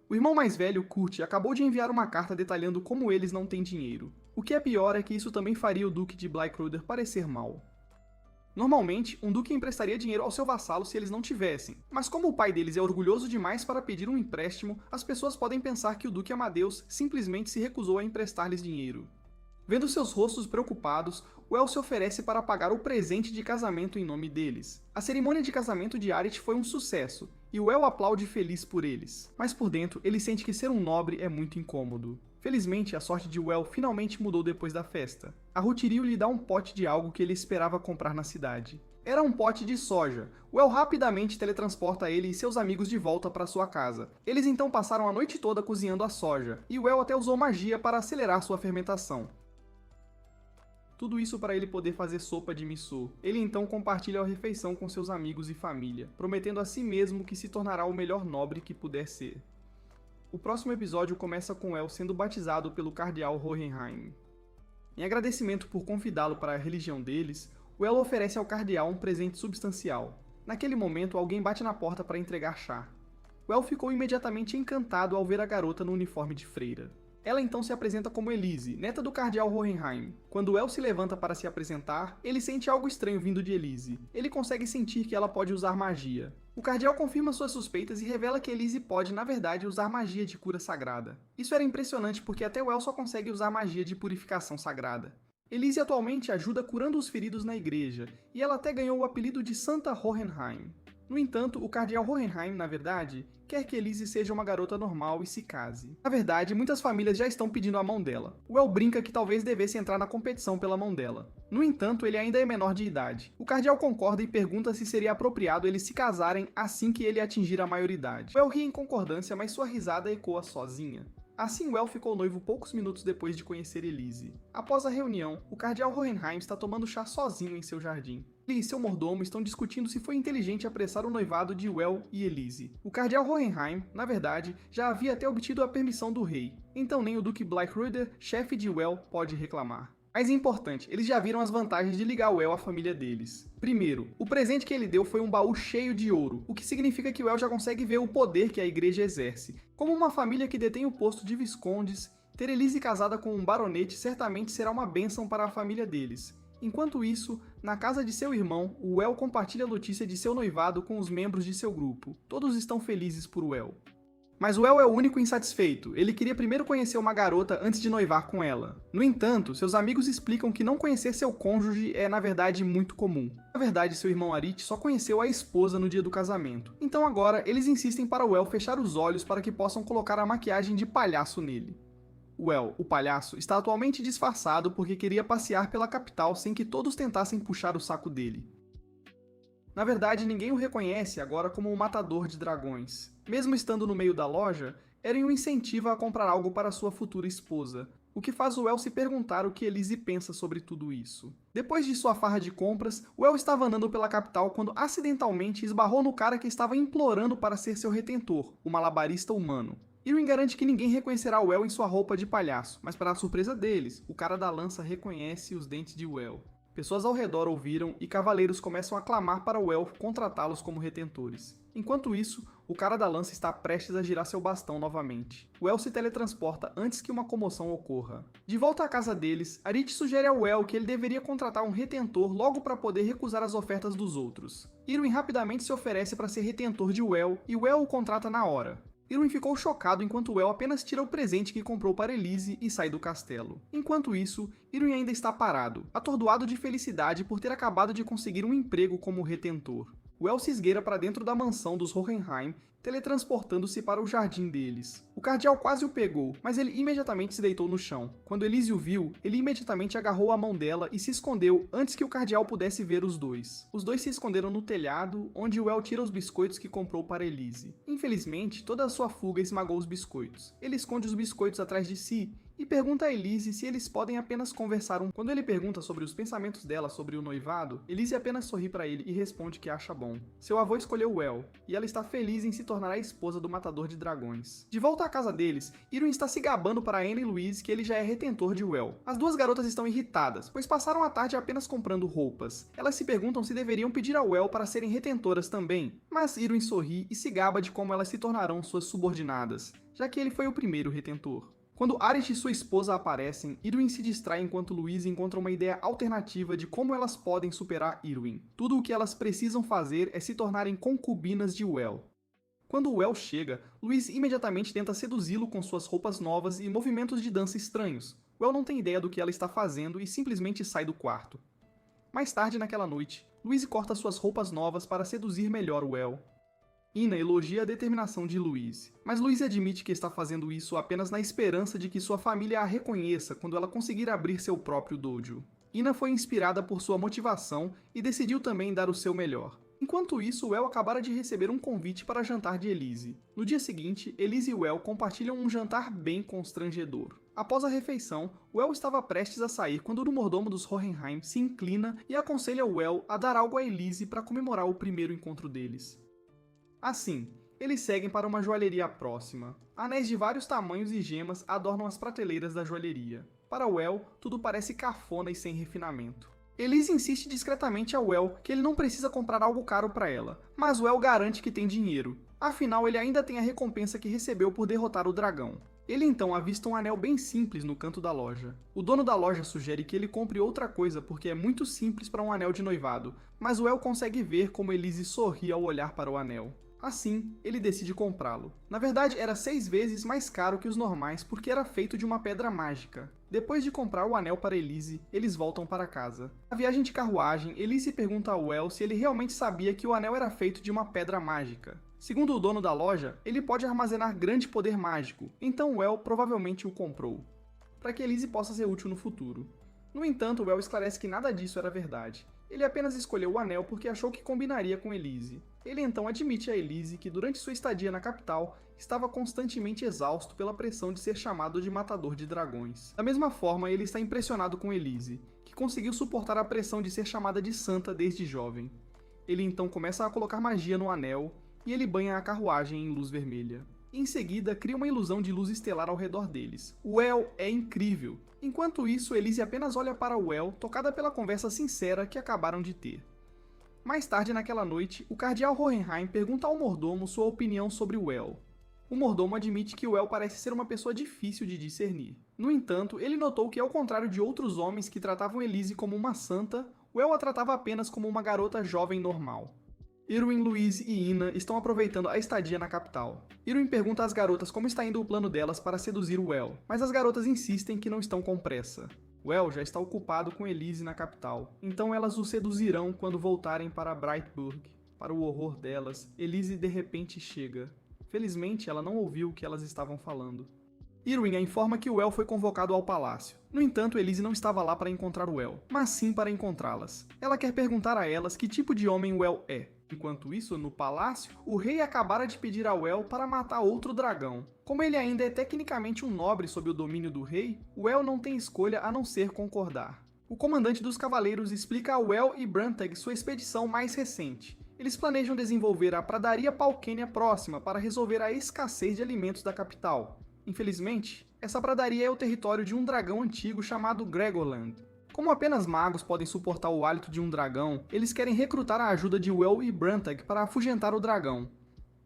O irmão mais velho, Kurt, acabou de enviar uma carta detalhando como eles não têm dinheiro. O que é pior é que isso também faria o Duque de Bleichruder parecer mal. Normalmente, um duque emprestaria dinheiro ao seu vassalo se eles não tivessem, mas como o pai deles é orgulhoso demais para pedir um empréstimo, as pessoas podem pensar que o duque Amadeus simplesmente se recusou a emprestar-lhes dinheiro. Vendo seus rostos preocupados, Well se oferece para pagar o presente de casamento em nome deles. A cerimônia de casamento de Arit foi um sucesso, e Well aplaude feliz por eles. Mas por dentro, ele sente que ser um nobre é muito incômodo. Felizmente, a sorte de Well finalmente mudou depois da festa. A Rutiriel lhe dá um pote de algo que ele esperava comprar na cidade. Era um pote de soja. Well rapidamente teletransporta ele e seus amigos de volta para sua casa. Eles então passaram a noite toda cozinhando a soja, e Well até usou magia para acelerar sua fermentação. Tudo isso para ele poder fazer sopa de miso. Ele então compartilha a refeição com seus amigos e família, prometendo a si mesmo que se tornará o melhor nobre que puder ser. O próximo episódio começa com Well sendo batizado pelo cardeal Hohenheim. Em agradecimento por convidá-lo para a religião deles, Well oferece ao cardeal um presente substancial. Naquele momento, alguém bate na porta para entregar chá. Well ficou imediatamente encantado ao ver a garota no uniforme de freira. Ela então se apresenta como Elise, neta do cardeal Hohenheim. Quando Well se levanta para se apresentar, ele sente algo estranho vindo de Elise. Ele consegue sentir que ela pode usar magia. O cardeal confirma suas suspeitas e revela que Elise pode, na verdade, usar magia de cura sagrada. Isso era impressionante porque até Well só consegue usar magia de purificação sagrada. Elise atualmente ajuda curando os feridos na igreja, e ela até ganhou o apelido de Santa Hohenheim. No entanto, o cardeal Hohenheim, na verdade, quer que Elise seja uma garota normal e se case. Na verdade, muitas famílias já estão pedindo a mão dela. Well brinca que talvez devesse entrar na competição pela mão dela. No entanto, ele ainda é menor de idade. O cardeal concorda e pergunta se seria apropriado eles se casarem assim que ele atingir a maioridade. Well ri em concordância, mas sua risada ecoa sozinha. Assim, Well ficou noivo poucos minutos depois de conhecer Elise. Após a reunião, o cardeal Hohenheim está tomando chá sozinho em seu jardim. Ele e seu mordomo estão discutindo se foi inteligente apressar o noivado de Well e Elise. O cardeal Hohenheim, na verdade, já havia até obtido a permissão do rei, então nem o duque Bleichruder, chefe de Well, pode reclamar. Mais importante, eles já viram as vantagens de ligar Well à família deles. Primeiro, o presente que ele deu foi um baú cheio de ouro, o que significa que Well já consegue ver o poder que a igreja exerce. Como uma família que detém o posto de viscondes, ter Elise casada com um baronete certamente será uma bênção para a família deles. Enquanto isso, na casa de seu irmão, Well compartilha a notícia de seu noivado com os membros de seu grupo. Todos estão felizes por Well. Mas Well é o único insatisfeito. Ele queria primeiro conhecer uma garota antes de noivar com ela. No entanto, seus amigos explicam que não conhecer seu cônjuge é, na verdade, muito comum. Na verdade, seu irmão Arit só conheceu a esposa no dia do casamento. Então agora, eles insistem para Well fechar os olhos para que possam colocar a maquiagem de palhaço nele. Well, o palhaço, está atualmente disfarçado porque queria passear pela capital sem que todos tentassem puxar o saco dele. Na verdade, ninguém o reconhece agora como um matador de dragões. Mesmo estando no meio da loja, Eren o incentiva a comprar algo para sua futura esposa, o que faz o Well se perguntar o que Elise pensa sobre tudo isso. Depois de sua farra de compras, Well estava andando pela capital quando acidentalmente esbarrou no cara que estava implorando para ser seu retentor, o malabarista humano. Irwin garante que ninguém reconhecerá Well em sua roupa de palhaço, mas para a surpresa deles, o cara da lança reconhece os dentes de Well. Pessoas ao redor ouviram e cavaleiros começam a clamar para Well contratá-los como retentores. Enquanto isso, o cara da lança está prestes a girar seu bastão novamente. Well se teletransporta antes que uma comoção ocorra. De volta à casa deles, Arit sugere ao Well que ele deveria contratar um retentor logo para poder recusar as ofertas dos outros. Irwin rapidamente se oferece para ser retentor de Well e Well o contrata na hora. Irwin ficou chocado enquanto Well apenas tira o presente que comprou para Elise e sai do castelo. Enquanto isso, Irwin ainda está parado, atordoado de felicidade por ter acabado de conseguir um emprego como retentor. Well se esgueira para dentro da mansão dos Hohenheim, teletransportando-se para o jardim deles. O cardeal quase o pegou, mas ele imediatamente se deitou no chão. Quando Elise o viu, ele imediatamente agarrou a mão dela e se escondeu antes que o cardeal pudesse ver os dois. Os dois se esconderam no telhado, onde Well tira os biscoitos que comprou para Elise. Infelizmente, toda a sua fuga esmagou os biscoitos. Ele esconde os biscoitos atrás de si e pergunta a Elise se eles podem apenas conversar Quando ele pergunta sobre os pensamentos dela sobre o noivado, Elise apenas sorri para ele e responde que acha bom. Seu avô escolheu Well, e ela está feliz em se tornar a esposa do matador de dragões. De volta à casa deles, Irwin está se gabando para Anne e Louise que ele já é retentor de Well. As duas garotas estão irritadas, pois passaram a tarde apenas comprando roupas. Elas se perguntam se deveriam pedir a Well para serem retentoras também, mas Irwin sorri e se gaba de como elas se tornarão suas subordinadas, já que ele foi o primeiro retentor. Quando Aerith e sua esposa aparecem, Irwin se distrai enquanto Louise encontra uma ideia alternativa de como elas podem superar Irwin. Tudo o que elas precisam fazer é se tornarem concubinas de Well. Quando Well chega, Louise imediatamente tenta seduzi-lo com suas roupas novas e movimentos de dança estranhos. Well não tem ideia do que ela está fazendo e simplesmente sai do quarto. Mais tarde naquela noite, Louise corta suas roupas novas para seduzir melhor Well. Ina elogia a determinação de Louise, mas Louise admite que está fazendo isso apenas na esperança de que sua família a reconheça quando ela conseguir abrir seu próprio dojo. Ina foi inspirada por sua motivação e decidiu também dar o seu melhor. Enquanto isso, Well acabara de receber um convite para jantar de Elise. No dia seguinte, Elise e Well compartilham um jantar bem constrangedor. Após a refeição, Well estava prestes a sair quando o mordomo dos Hohenheim se inclina e aconselha Well a dar algo a Elise para comemorar o primeiro encontro deles. Assim, eles seguem para uma joalheria próxima. Anéis de vários tamanhos e gemas adornam as prateleiras da joalheria. Para Well, tudo parece cafona e sem refinamento. Elise insiste discretamente a Well que ele não precisa comprar algo caro para ela, mas Well garante que tem dinheiro. Afinal, ele ainda tem a recompensa que recebeu por derrotar o dragão. Ele então avista um anel bem simples no canto da loja. O dono da loja sugere que ele compre outra coisa porque é muito simples para um anel de noivado, mas Well consegue ver como Elise sorri ao olhar para o anel. Assim, ele decide comprá-lo. Na verdade, era 6 vezes mais caro que os normais porque era feito de uma pedra mágica. Depois de comprar o anel para Elise, eles voltam para casa. Na viagem de carruagem, Elise pergunta a Well se ele realmente sabia que o anel era feito de uma pedra mágica. Segundo o dono da loja, ele pode armazenar grande poder mágico, então Well provavelmente o comprou, para que Elise possa ser útil no futuro. No entanto, Well esclarece que nada disso era verdade. Ele apenas escolheu o anel porque achou que combinaria com Elise. Ele então admite a Elise que durante sua estadia na capital, estava constantemente exausto pela pressão de ser chamado de matador de dragões. Da mesma forma, ele está impressionado com Elise, que conseguiu suportar a pressão de ser chamada de santa desde jovem. Ele então começa a colocar magia no anel, e ele banha a carruagem em luz vermelha. Em seguida, cria uma ilusão de luz estelar ao redor deles. Well é incrível! Enquanto isso, Elise apenas olha para Well, tocada pela conversa sincera que acabaram de ter. Mais tarde naquela noite, o cardeal Hohenheim pergunta ao mordomo sua opinião sobre Well. O mordomo admite que Well parece ser uma pessoa difícil de discernir. No entanto, ele notou que ao contrário de outros homens que tratavam Elise como uma santa, Well a tratava apenas como uma garota jovem normal. Irwin, Louise e Ina estão aproveitando a estadia na capital. Irwin pergunta às garotas como está indo o plano delas para seduzir Well, mas as garotas insistem que não estão com pressa. Well já está ocupado com Elise na capital, então elas o seduzirão quando voltarem para Brightburg. Para o horror delas, Elise de repente chega. Felizmente, ela não ouviu o que elas estavam falando. Irwin a informa que Well foi convocado ao palácio. No entanto, Elise não estava lá para encontrar Well, mas sim para encontrá-las. Ela quer perguntar a elas que tipo de homem Well é. Enquanto isso, no palácio, o rei acabara de pedir a Well para matar outro dragão. Como ele ainda é tecnicamente um nobre sob o domínio do rei, Well não tem escolha a não ser concordar. O comandante dos cavaleiros explica a Well e Brantag sua expedição mais recente. Eles planejam desenvolver a pradaria Palquênia próxima para resolver a escassez de alimentos da capital. Infelizmente, essa pradaria é o território de um dragão antigo chamado Gregorland. Como apenas magos podem suportar o hálito de um dragão, eles querem recrutar a ajuda de Well e Brantag para afugentar o dragão.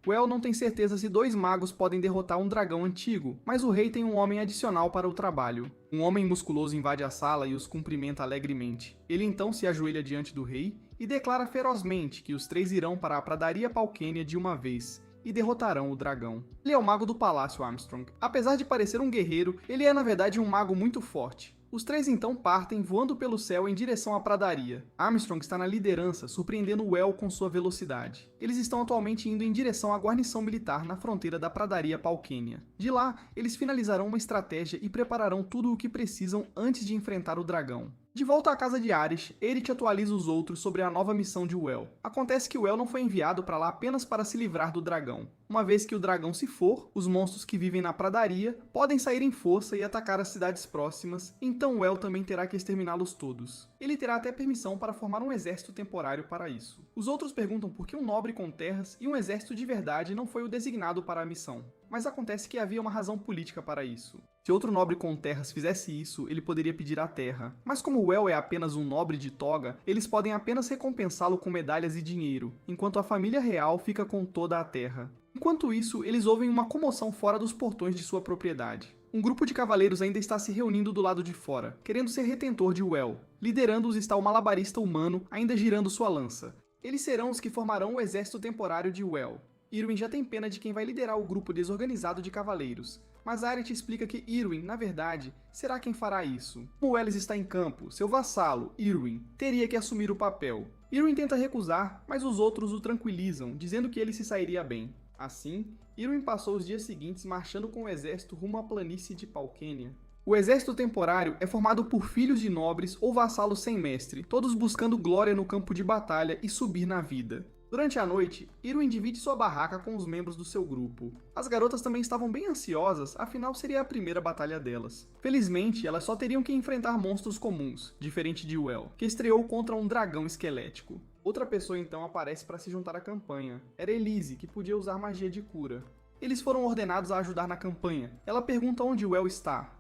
Well não tem certeza se 2 magos podem derrotar um dragão antigo, mas o rei tem um homem adicional para o trabalho. Um homem musculoso invade a sala e os cumprimenta alegremente. Ele então se ajoelha diante do rei e declara ferozmente que os 3 irão para a pradaria Palquênia de uma vez, e derrotarão o dragão. Ele é o mago do Palácio Armstrong. Apesar de parecer um guerreiro, ele é na verdade um mago muito forte. Os três então partem voando pelo céu em direção à pradaria. Armstrong está na liderança, surpreendendo Well com sua velocidade. Eles estão atualmente indo em direção à guarnição militar na fronteira da pradaria Palquênia. De lá, eles finalizarão uma estratégia e prepararão tudo o que precisam antes de enfrentar o dragão. De volta à casa de Aerith, Aerith atualiza os outros sobre a nova missão de Well. Acontece que Well não foi enviado para lá apenas para se livrar do dragão. Uma vez que o dragão se for, os monstros que vivem na pradaria podem sair em força e atacar as cidades próximas, então Well também terá que exterminá-los todos. Ele terá até permissão para formar um exército temporário para isso. Os outros perguntam por que um nobre com terras e um exército de verdade não foi o designado para a missão. Mas acontece que havia uma razão política para isso. Se outro nobre com terras fizesse isso, ele poderia pedir a terra. Mas como Well é apenas um nobre de toga, eles podem apenas recompensá-lo com medalhas e dinheiro, enquanto a família real fica com toda a terra. Enquanto isso, eles ouvem uma comoção fora dos portões de sua propriedade. Um grupo de cavaleiros ainda está se reunindo do lado de fora, querendo ser retentor de Well. Liderando-os está o malabarista humano, ainda girando sua lança. Eles serão os que formarão o exército temporário de Well. Irwin já tem pena de quem vai liderar o grupo desorganizado de cavaleiros, mas Aerith explica que Irwin, na verdade, será quem fará isso. Como Ellis está em campo, seu vassalo, Irwin, teria que assumir o papel. Irwin tenta recusar, mas os outros o tranquilizam, dizendo que ele se sairia bem. Assim, Irwin passou os dias seguintes marchando com o exército rumo à planície de Palquênia. O exército temporário é formado por filhos de nobres ou vassalos sem mestre, todos buscando glória no campo de batalha e subir na vida. Durante a noite, Irwin divide sua barraca com os membros do seu grupo. As garotas também estavam bem ansiosas, afinal seria a primeira batalha delas. Felizmente, elas só teriam que enfrentar monstros comuns, diferente de Well, que estreou contra um dragão esquelético. Outra pessoa então aparece para se juntar à campanha. Era Elise, que podia usar magia de cura. Eles foram ordenados a ajudar na campanha. Ela pergunta onde Well está.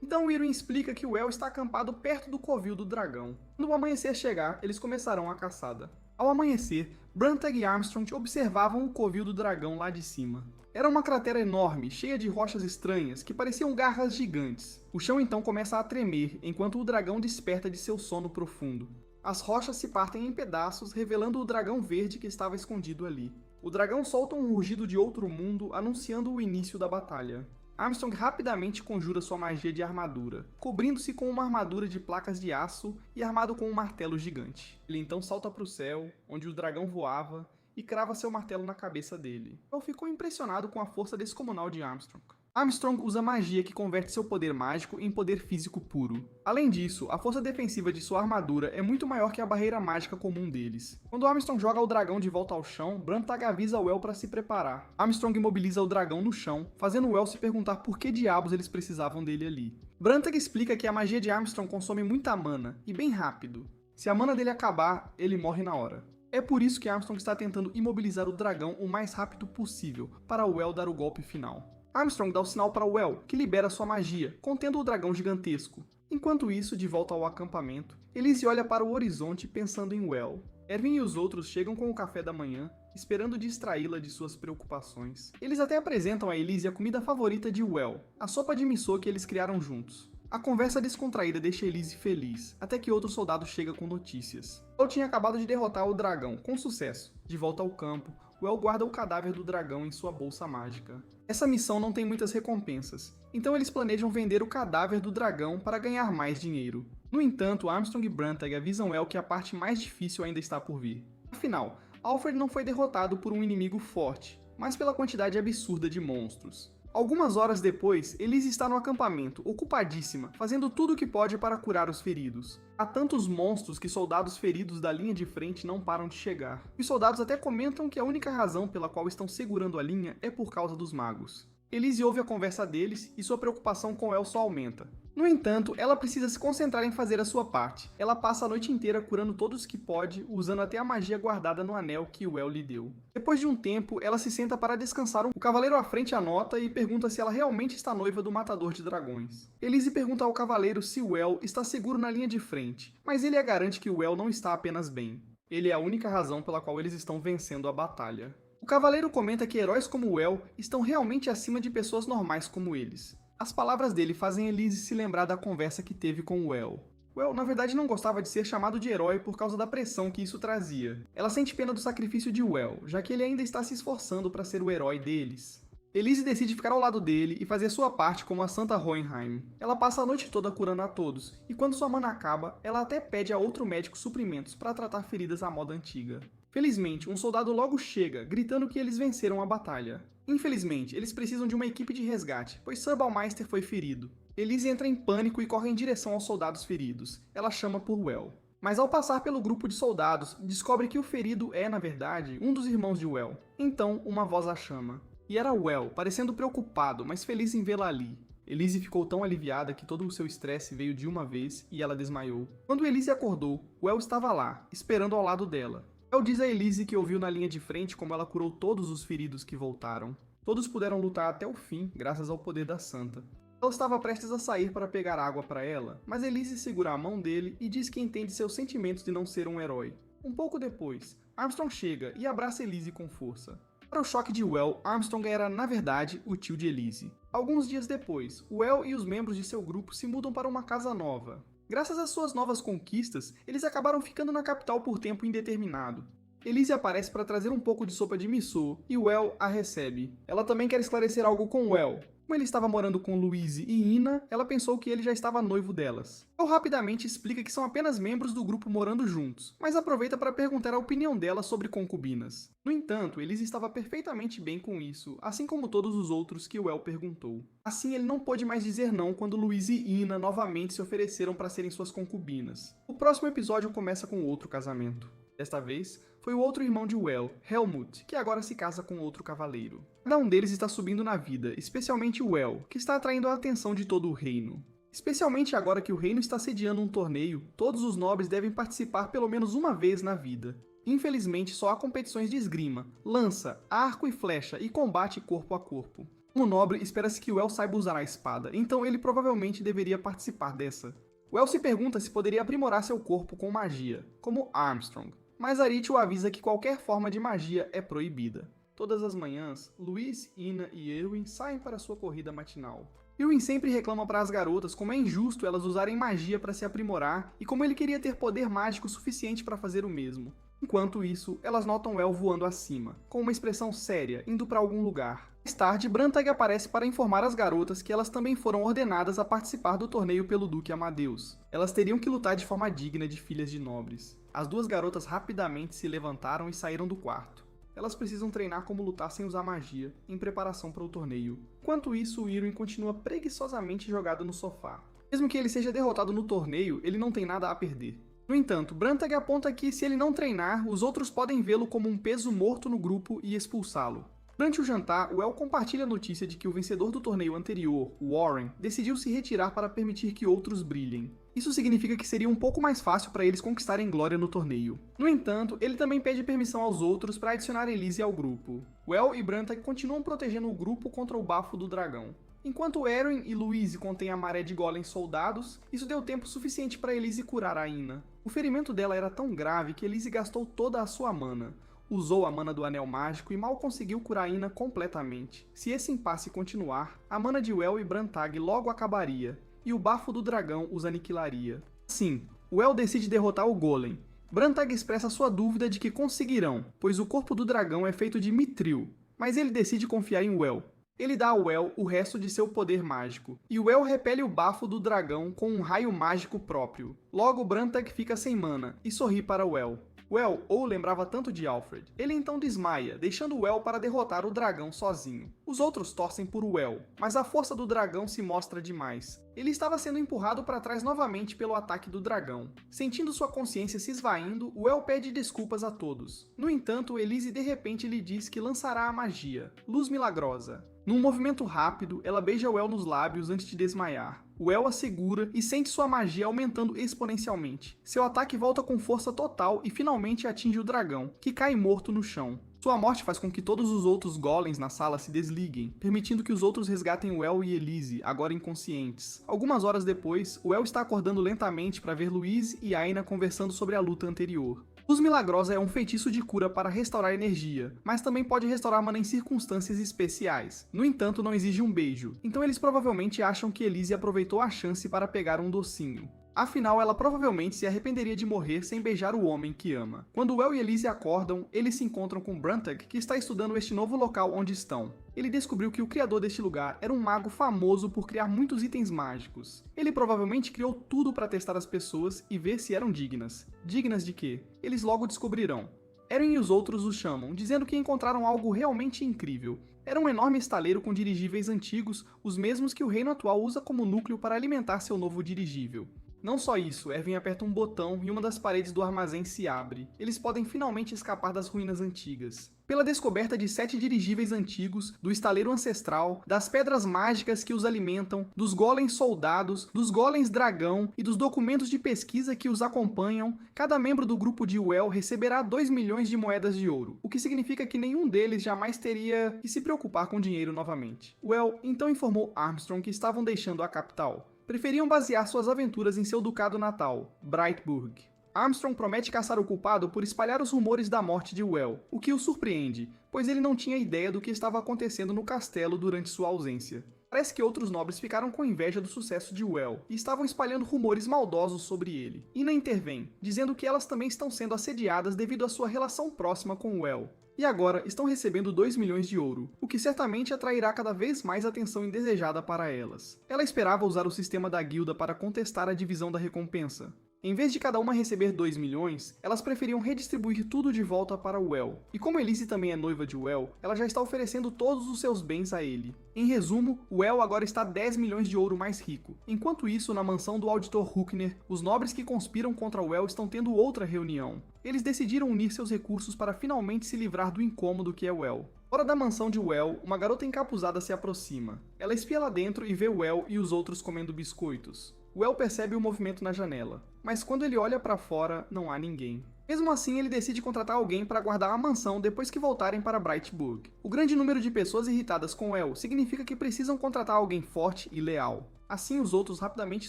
Então Irwin explica que Well está acampado perto do covil do dragão. Quando o amanhecer chegar, eles começarão a caçada. Ao amanhecer, Brantag e Armstrong observavam o covil do dragão lá de cima. Era uma cratera enorme, cheia de rochas estranhas, que pareciam garras gigantes. O chão então começa a tremer, enquanto o dragão desperta de seu sono profundo. As rochas se partem em pedaços, revelando o dragão verde que estava escondido ali. O dragão solta um rugido de outro mundo, anunciando o início da batalha. Armstrong rapidamente conjura sua magia de armadura, cobrindo-se com uma armadura de placas de aço e armado com um martelo gigante. Ele então salta para o céu, onde o dragão voava, e crava seu martelo na cabeça dele. Well ficou impressionado com a força descomunal de Armstrong. Armstrong usa magia que converte seu poder mágico em poder físico puro. Além disso, a força defensiva de sua armadura é muito maior que a barreira mágica comum deles. Quando Armstrong joga o dragão de volta ao chão, Brantag avisa Well para se preparar. Armstrong imobiliza o dragão no chão, fazendo Well se perguntar por que diabos eles precisavam dele ali. Brantag explica que a magia de Armstrong consome muita mana, e bem rápido. Se a mana dele acabar, ele morre na hora. É por isso que Armstrong está tentando imobilizar o dragão o mais rápido possível, para Well dar o golpe final. Armstrong dá o sinal para Well, que libera sua magia, contendo o dragão gigantesco. Enquanto isso, de volta ao acampamento, Elise olha para o horizonte pensando em Well. Erwin e os outros chegam com o café da manhã, esperando distraí-la de suas preocupações. Eles até apresentam a Elise a comida favorita de Well, a sopa de miso que eles criaram juntos. A conversa descontraída deixa Elise feliz, até que outro soldado chega com notícias. Well tinha acabado de derrotar o dragão, com sucesso. De volta ao campo, Well guarda o cadáver do dragão em sua bolsa mágica. Essa missão não tem muitas recompensas, então eles planejam vender o cadáver do dragão para ganhar mais dinheiro. No entanto, Armstrong e Brantag avisam Well que a parte mais difícil ainda está por vir. Afinal, Alfred não foi derrotado por um inimigo forte, mas pela quantidade absurda de monstros. Algumas horas depois, Elise está no acampamento, ocupadíssima, fazendo tudo o que pode para curar os feridos. Há tantos monstros que soldados feridos da linha de frente não param de chegar. Os soldados até comentam que a única razão pela qual estão segurando a linha é por causa dos magos. Elise ouve a conversa deles e sua preocupação com El só aumenta. No entanto, ela precisa se concentrar em fazer a sua parte. Ela passa a noite inteira curando todos que pode, usando até a magia guardada no anel que o El lhe deu. Depois de um tempo, ela se senta para descansar. O cavaleiro à frente anota e pergunta se ela realmente está noiva do matador de dragões. Elise pergunta ao cavaleiro se o El está seguro na linha de frente, mas ele a garante que o El não está apenas bem. Ele é a única razão pela qual eles estão vencendo a batalha. O cavaleiro comenta que heróis como o El estão realmente acima de pessoas normais como eles. As palavras dele fazem Elise se lembrar da conversa que teve com o El. Well, na verdade não gostava de ser chamado de herói por causa da pressão que isso trazia. Ela sente pena do sacrifício de Well, já que ele ainda está se esforçando para ser o herói deles. Elise decide ficar ao lado dele e fazer sua parte como a Santa Hohenheim. Ela passa a noite toda curando a todos, e quando sua mana acaba, ela até pede a outro médico suprimentos para tratar feridas à moda antiga. Felizmente, um soldado logo chega, gritando que eles venceram a batalha. Infelizmente, eles precisam de uma equipe de resgate, pois Sir Balmeister foi ferido. Elise entra em pânico e corre em direção aos soldados feridos. Ela chama por Well. Mas ao passar pelo grupo de soldados, descobre que o ferido é, na verdade, um dos irmãos de Well. Então, uma voz a chama. E era Well, parecendo preocupado, mas feliz em vê-la ali. Elise ficou tão aliviada que todo o seu estresse veio de uma vez e ela desmaiou. Quando Elise acordou, Well estava lá, esperando ao lado dela. Well diz a Elise que ouviu na linha de frente como ela curou todos os feridos que voltaram. Todos puderam lutar até o fim, graças ao poder da Santa. Ela estava prestes a sair para pegar água para ela, mas Elise segura a mão dele e diz que entende seus sentimentos de não ser um herói. Um pouco depois, Armstrong chega e abraça Elise com força. Para o choque de Well, Armstrong era, na verdade, o tio de Elise. Alguns dias depois, Well e os membros de seu grupo se mudam para uma casa nova. Graças às suas novas conquistas, eles acabaram ficando na capital por tempo indeterminado. Elise aparece para trazer um pouco de sopa de miso e Well a recebe. Ela também quer esclarecer algo com Well. Como ele estava morando com Louise e Ina, ela pensou que ele já estava noivo delas. Well rapidamente explica que são apenas membros do grupo morando juntos, mas aproveita para perguntar a opinião dela sobre concubinas. No entanto, Elise estava perfeitamente bem com isso, assim como todos os outros que Well perguntou. Assim, ele não pôde mais dizer não quando Louise e Ina novamente se ofereceram para serem suas concubinas. O próximo episódio começa com outro casamento. Desta vez, foi o outro irmão de Well, Helmut, que agora se casa com outro cavaleiro. Cada um deles está subindo na vida, especialmente Well, que está atraindo a atenção de todo o reino. Especialmente agora que o reino está sediando um torneio, todos os nobres devem participar pelo menos uma vez na vida. Infelizmente, só há competições de esgrima, lança, arco e flecha e combate corpo a corpo. Como nobre, espera-se que Well saiba usar a espada, então ele provavelmente deveria participar dessa. Well se pergunta se poderia aprimorar seu corpo com magia, como Armstrong. Mas Arit o avisa que qualquer forma de magia é proibida. Todas as manhãs, Louise, Ina e Erwin saem para sua corrida matinal. Erwin sempre reclama para as garotas como é injusto elas usarem magia para se aprimorar e como ele queria ter poder mágico suficiente para fazer o mesmo. Enquanto isso, elas notam Well voando acima, com uma expressão séria, indo para algum lugar. Mais tarde, Brantag aparece para informar as garotas que elas também foram ordenadas a participar do torneio pelo Duque Amadeus. Elas teriam que lutar de forma digna de filhas de nobres. As duas garotas rapidamente se levantaram e saíram do quarto. Elas precisam treinar como lutar sem usar magia, em preparação para o torneio. Enquanto isso, Irwin continua preguiçosamente jogado no sofá. Mesmo que ele seja derrotado no torneio, ele não tem nada a perder. No entanto, Brantag aponta que se ele não treinar, os outros podem vê-lo como um peso morto no grupo e expulsá-lo. Durante o jantar, Well compartilha a notícia de que o vencedor do torneio anterior, Warren, decidiu se retirar para permitir que outros brilhem. Isso significa que seria um pouco mais fácil para eles conquistarem glória no torneio. No entanto, ele também pede permissão aos outros para adicionar Elise ao grupo. Well e Brantag continuam protegendo o grupo contra o bafo do dragão. Enquanto Erwin e Louise contêm a maré de golem soldados, isso deu tempo suficiente para Elise curar a Ina. O ferimento dela era tão grave que Elise gastou toda a sua mana. Usou a mana do Anel Mágico e mal conseguiu curar Ina completamente. Se esse impasse continuar, a mana de Well e Brantag logo acabaria, e o bafo do dragão os aniquilaria. Assim, Well decide derrotar o Golem. Brantag expressa sua dúvida de que conseguirão, pois o corpo do dragão é feito de mitril, mas ele decide confiar em Well. Ele dá a Well o resto de seu poder mágico, e Well repele o bafo do dragão com um raio mágico próprio. Logo Brantag fica sem mana, e sorri para Well. Well ou lembrava tanto de Alfred. Ele então desmaia, deixando Well para derrotar o dragão sozinho. Os outros torcem por Well, mas a força do dragão se mostra demais. Ele estava sendo empurrado para trás novamente pelo ataque do dragão. Sentindo sua consciência se esvaindo, Well pede desculpas a todos. No entanto, Elise de repente lhe diz que lançará a magia, Luz Milagrosa. Num movimento rápido, ela beija Well nos lábios antes de desmaiar. Well a segura e sente sua magia aumentando exponencialmente. Seu ataque volta com força total e finalmente atinge o dragão, que cai morto no chão. Sua morte faz com que todos os outros golems na sala se desliguem, permitindo que os outros resgatem Well e Elise, agora inconscientes. Algumas horas depois, Well está acordando lentamente para ver Louise e Aina conversando sobre a luta anterior. Luz Milagrosa é um feitiço de cura para restaurar energia, mas também pode restaurar mana em circunstâncias especiais. No entanto, não exige um beijo, então eles provavelmente acham que Elise aproveitou a chance para pegar um docinho. Afinal, ela provavelmente se arrependeria de morrer sem beijar o homem que ama. Quando Well e Elise acordam, eles se encontram com Bruntag, que está estudando este novo local onde estão. Ele descobriu que o criador deste lugar era um mago famoso por criar muitos itens mágicos. Ele provavelmente criou tudo para testar as pessoas e ver se eram dignas. Dignas de quê? Eles logo descobrirão. Eren e os outros o chamam, dizendo que encontraram algo realmente incrível. Era um enorme estaleiro com dirigíveis antigos, os mesmos que o reino atual usa como núcleo para alimentar seu novo dirigível. Não só isso, Erwin aperta um botão e uma das paredes do armazém se abre. Eles podem finalmente escapar das ruínas antigas. Pela descoberta de 7 dirigíveis antigos, do estaleiro ancestral, das pedras mágicas que os alimentam, dos golems soldados, dos golems dragão e dos documentos de pesquisa que os acompanham, cada membro do grupo de Well receberá 2 milhões de moedas de ouro, o que significa que nenhum deles jamais teria que se preocupar com dinheiro novamente. Well então informou Armstrong que estavam deixando a capital. Preferiam basear suas aventuras em seu ducado natal, Brightburg. Armstrong promete caçar o culpado por espalhar os rumores da morte de Well, o que o surpreende, pois ele não tinha ideia do que estava acontecendo no castelo durante sua ausência. Parece que outros nobres ficaram com inveja do sucesso de Well e estavam espalhando rumores maldosos sobre ele. Ina intervém, dizendo que elas também estão sendo assediadas devido à sua relação próxima com Well. E agora estão recebendo 2 milhões de ouro, o que certamente atrairá cada vez mais atenção indesejada para elas. Ela esperava usar o sistema da guilda para contestar a divisão da recompensa. Em vez de cada uma receber 2 milhões, elas preferiam redistribuir tudo de volta para Well. E como Elise também é noiva de Well, ela já está oferecendo todos os seus bens a ele. Em resumo, Well agora está 10 milhões de ouro mais rico. Enquanto isso, na mansão do auditor Huckner, os nobres que conspiram contra Well estão tendo outra reunião. Eles decidiram unir seus recursos para finalmente se livrar do incômodo que é Well. Fora da mansão de Well, uma garota encapuzada se aproxima. Ela espia lá dentro e vê Well e os outros comendo biscoitos. Well percebe o movimento na janela, mas quando ele olha para fora, não há ninguém. Mesmo assim, ele decide contratar alguém para guardar a mansão depois que voltarem para Brightburg. O grande número de pessoas irritadas com Well significa que precisam contratar alguém forte e leal. Assim, os outros rapidamente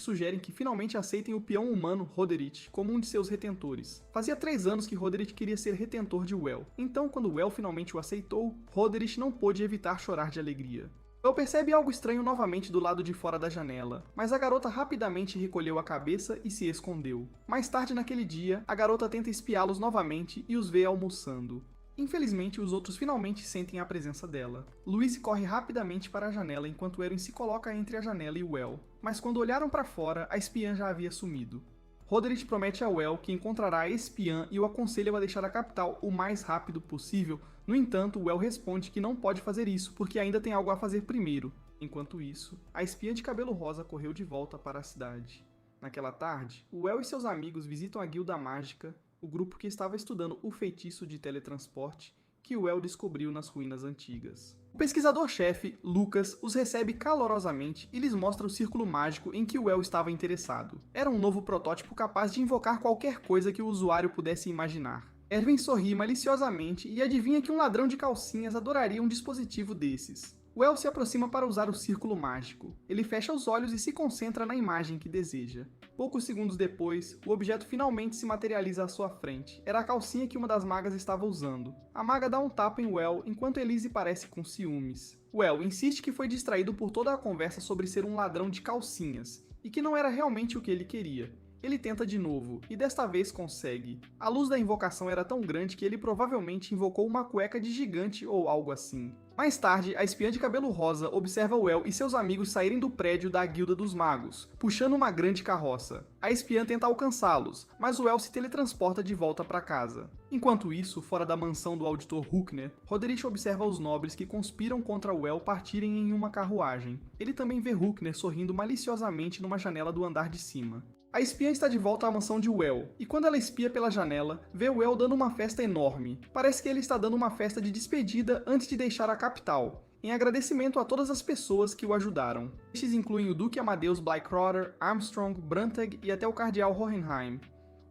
sugerem que finalmente aceitem o peão humano Roderick como um de seus retentores. Fazia 3 anos que Roderick queria ser retentor de Well, então quando Well finalmente o aceitou, Roderick não pôde evitar chorar de alegria. Well percebe algo estranho novamente do lado de fora da janela, mas a garota rapidamente recolheu a cabeça e se escondeu. Mais tarde naquele dia, a garota tenta espiá-los novamente e os vê almoçando. Infelizmente, os outros finalmente sentem a presença dela. Louise corre rapidamente para a janela enquanto Eren se coloca entre a janela e Well, mas quando olharam para fora, a espiã já havia sumido. Roderick promete a Well que encontrará a espiã e o aconselha a deixar a capital o mais rápido possível. No entanto, Well responde que não pode fazer isso porque ainda tem algo a fazer primeiro. Enquanto isso, a espiã de cabelo rosa correu de volta para a cidade. Naquela tarde, Well e seus amigos visitam a Guilda Mágica, o grupo que estava estudando o feitiço de teletransporte que Well descobriu nas ruínas antigas. O pesquisador-chefe, Lucas, os recebe calorosamente e lhes mostra o círculo mágico em que Well estava interessado. Era um novo protótipo capaz de invocar qualquer coisa que o usuário pudesse imaginar. Erwin sorri maliciosamente e adivinha que um ladrão de calcinhas adoraria um dispositivo desses. Well se aproxima para usar o círculo mágico. Ele fecha os olhos e se concentra na imagem que deseja. Poucos segundos depois, o objeto finalmente se materializa à sua frente. Era a calcinha que uma das magas estava usando. A maga dá um tapa em Well enquanto Elise parece com ciúmes. Well insiste que foi distraído por toda a conversa sobre ser um ladrão de calcinhas, e que não era realmente o que ele queria. Ele tenta de novo, e desta vez consegue. A luz da invocação era tão grande que ele provavelmente invocou uma cueca de gigante ou algo assim. Mais tarde, a espiã de cabelo rosa observa Well e seus amigos saírem do prédio da Guilda dos Magos, puxando uma grande carroça. A espiã tenta alcançá-los, mas Well se teletransporta de volta para casa. Enquanto isso, fora da mansão do auditor Huckner, Roderick observa os nobres que conspiram contra Well partirem em uma carruagem. Ele também vê Huckner sorrindo maliciosamente numa janela do andar de cima. A espiã está de volta à mansão de Well, e quando ela espia pela janela, vê Well dando uma festa enorme. Parece que ele está dando uma festa de despedida antes de deixar a capital, em agradecimento a todas as pessoas que o ajudaram. Estes incluem o Duque Amadeus Blycrotter, Armstrong, Bruntag e até o Cardeal Hohenheim.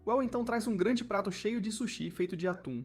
Well então traz um grande prato cheio de sushi feito de atum.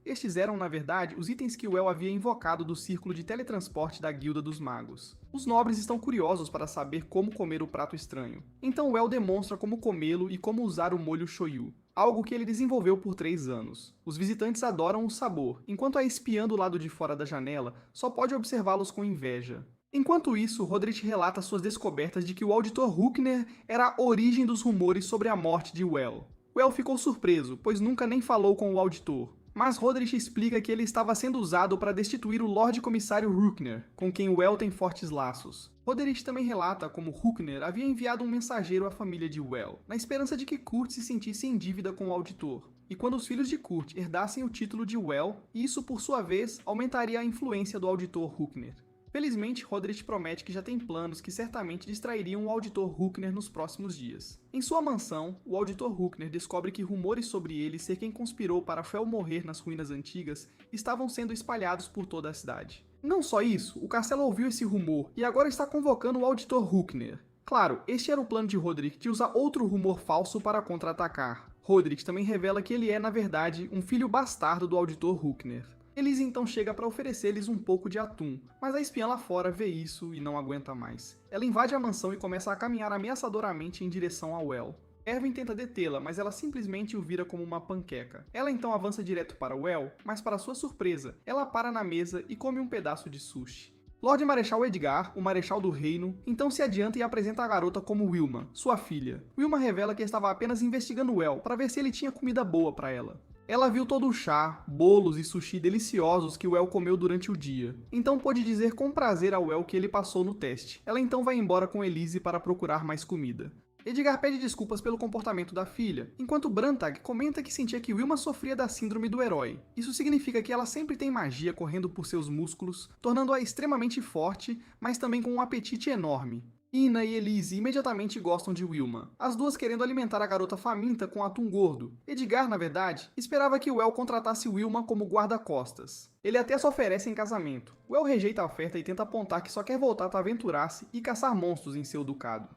Estes eram, na verdade, os itens que Well havia invocado do círculo de teletransporte da Guilda dos Magos. Os nobres estão curiosos para saber como comer o prato estranho. Então Well demonstra como comê-lo e como usar o molho shoyu, algo que ele desenvolveu por 3 anos. Os visitantes adoram o sabor, enquanto a espiã do lado de fora da janela só pode observá-los com inveja. Enquanto isso, Roderick relata suas descobertas de que o auditor Hookner era a origem dos rumores sobre a morte de Well. Well ficou surpreso, pois nunca nem falou com o auditor. Mas Roderick explica que ele estava sendo usado para destituir o Lorde Comissário Hookner, com quem Well tem fortes laços. Roderick também relata como Hookner havia enviado um mensageiro à família de Well, na esperança de que Kurt se sentisse em dívida com o auditor. E quando os filhos de Kurt herdassem o título de Well, isso por sua vez aumentaria a influência do auditor Hookner. Felizmente, Roderick promete que já tem planos que certamente distrairiam o auditor Hookner nos próximos dias. Em sua mansão, o auditor Hookner descobre que rumores sobre ele ser quem conspirou para Fel morrer nas ruínas antigas estavam sendo espalhados por toda a cidade. Não só isso, o castelo ouviu esse rumor e agora está convocando o auditor Hookner. Claro, este era o plano de Roderick de usar outro rumor falso para contra-atacar. Roderick também revela que ele é, na verdade, um filho bastardo do auditor Hookner. Elise então chega para oferecer-lhes um pouco de atum, mas a espiã lá fora vê isso e não aguenta mais. Ela invade a mansão e começa a caminhar ameaçadoramente em direção a Well. Erwin tenta detê-la, mas ela simplesmente o vira como uma panqueca. Ela então avança direto para Well, mas para sua surpresa, ela para na mesa e come um pedaço de sushi. Lorde Marechal Edgar, o Marechal do Reino, então se adianta e apresenta a garota como Wilma, sua filha. Wilma revela que estava apenas investigando Well para ver se ele tinha comida boa para ela. Ela viu todo o chá, bolos e sushi deliciosos que Well comeu durante o dia, então pôde dizer com prazer a Well que ele passou no teste. Ela então vai embora com Elise para procurar mais comida. Edgar pede desculpas pelo comportamento da filha, enquanto Brantag comenta que sentia que Wilma sofria da síndrome do herói. Isso significa que ela sempre tem magia correndo por seus músculos, tornando-a extremamente forte, mas também com um apetite enorme. Ina e Elise imediatamente gostam de Wilma, as duas querendo alimentar a garota faminta com atum gordo. Edgar, na verdade, esperava que Well contratasse Wilma como guarda-costas. Ele até se oferece em casamento. Well rejeita a oferta e tenta apontar que só quer voltar para aventurar-se e caçar monstros em seu ducado.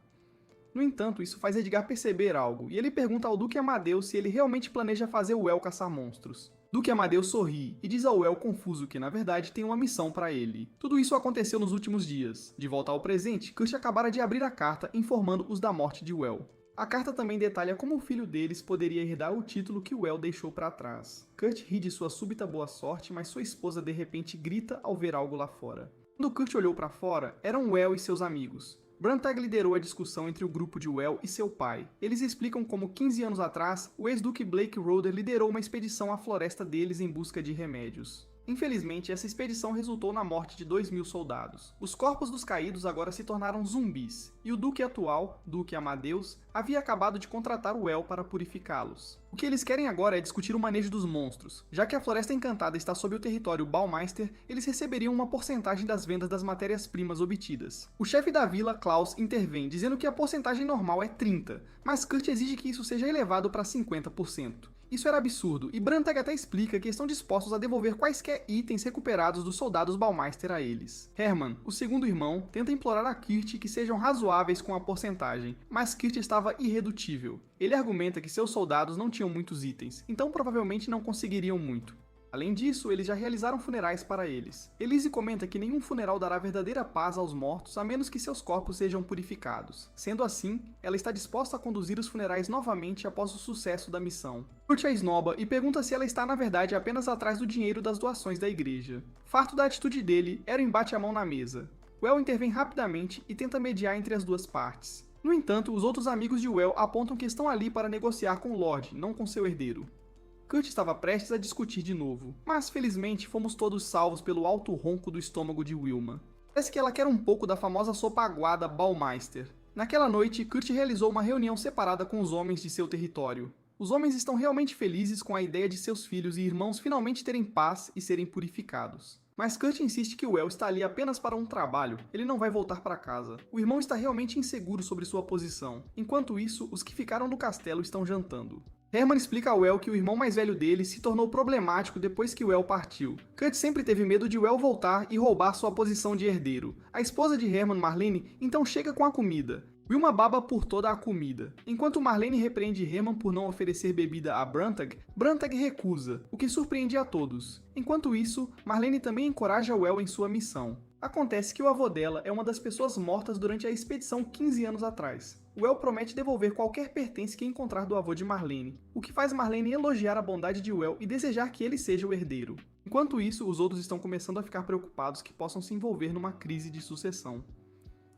No entanto, isso faz Edgar perceber algo, e ele pergunta ao Duque Amadeus se ele realmente planeja fazer Well caçar monstros. Duque Amadeus sorri e diz ao Well confuso que, na verdade, tem uma missão para ele. Tudo isso aconteceu nos últimos dias. De volta ao presente, Kurt acabara de abrir a carta informando-os da morte de Well. A carta também detalha como o filho deles poderia herdar o título que Well deixou para trás. Kurt ri de sua súbita boa sorte, mas sua esposa de repente grita ao ver algo lá fora. Quando Kurt olhou para fora, eram Well e seus amigos. Brantag liderou a discussão entre o grupo de Well e seu pai. Eles explicam como 15 anos atrás, o ex-duque Blake Roder liderou uma expedição à floresta deles em busca de remédios. Infelizmente, essa expedição resultou na morte de 2.000 soldados. Os corpos dos caídos agora se tornaram zumbis, e o duque atual, Duque Amadeus, havia acabado de contratar o Well para purificá-los. O que eles querem agora é discutir o manejo dos monstros. Já que a Floresta Encantada está sob o território Baumeister, eles receberiam uma porcentagem das vendas das matérias-primas obtidas. O chefe da vila, Klaus, intervém, dizendo que a porcentagem normal é 30%, mas Kurt exige que isso seja elevado para 50%. Isso era absurdo, e Brantag até explica que estão dispostos a devolver quaisquer itens recuperados dos soldados Baumeister a eles. Hermann, o segundo irmão, tenta implorar a Kurt que sejam razoáveis com a porcentagem, mas Kurt estava irredutível. Ele argumenta que seus soldados não tinham muitos itens, então provavelmente não conseguiriam muito. Além disso, eles já realizaram funerais para eles. Elise comenta que nenhum funeral dará verdadeira paz aos mortos a menos que seus corpos sejam purificados. Sendo assim, ela está disposta a conduzir os funerais novamente após o sucesso da missão. Kurt a esnoba e pergunta se ela está na verdade apenas atrás do dinheiro das doações da igreja. Farto da atitude dele, era o embate à mão na mesa. Well intervém rapidamente e tenta mediar entre as duas partes. No entanto, os outros amigos de Well apontam que estão ali para negociar com o Lorde, não com seu herdeiro. Kurt estava prestes a discutir de novo, mas felizmente fomos todos salvos pelo alto ronco do estômago de Wilma. Parece que ela quer um pouco da famosa sopa aguada Baumeister. Naquela noite, Kurt realizou uma reunião separada com os homens de seu território. Os homens estão realmente felizes com a ideia de seus filhos e irmãos finalmente terem paz e serem purificados. Mas Kurt insiste que Well está ali apenas para um trabalho, ele não vai voltar para casa. O irmão está realmente inseguro sobre sua posição. Enquanto isso, os que ficaram no castelo estão jantando. Hermann explica a Well que o irmão mais velho dele se tornou problemático depois que Well partiu. Kurt sempre teve medo de Well voltar e roubar sua posição de herdeiro. A esposa de Hermann, Marlene, então chega com a comida. Wilma baba por toda a comida. Enquanto Marlene repreende Hermann por não oferecer bebida a Brantag, Brantag recusa, o que surpreende a todos. Enquanto isso, Marlene também encoraja Well em sua missão. Acontece que o avô dela é uma das pessoas mortas durante a expedição 15 anos atrás. O El promete devolver qualquer pertence que encontrar do avô de Marlene, o que faz Marlene elogiar a bondade de Well e desejar que ele seja o herdeiro. Enquanto isso, os outros estão começando a ficar preocupados que possam se envolver numa crise de sucessão.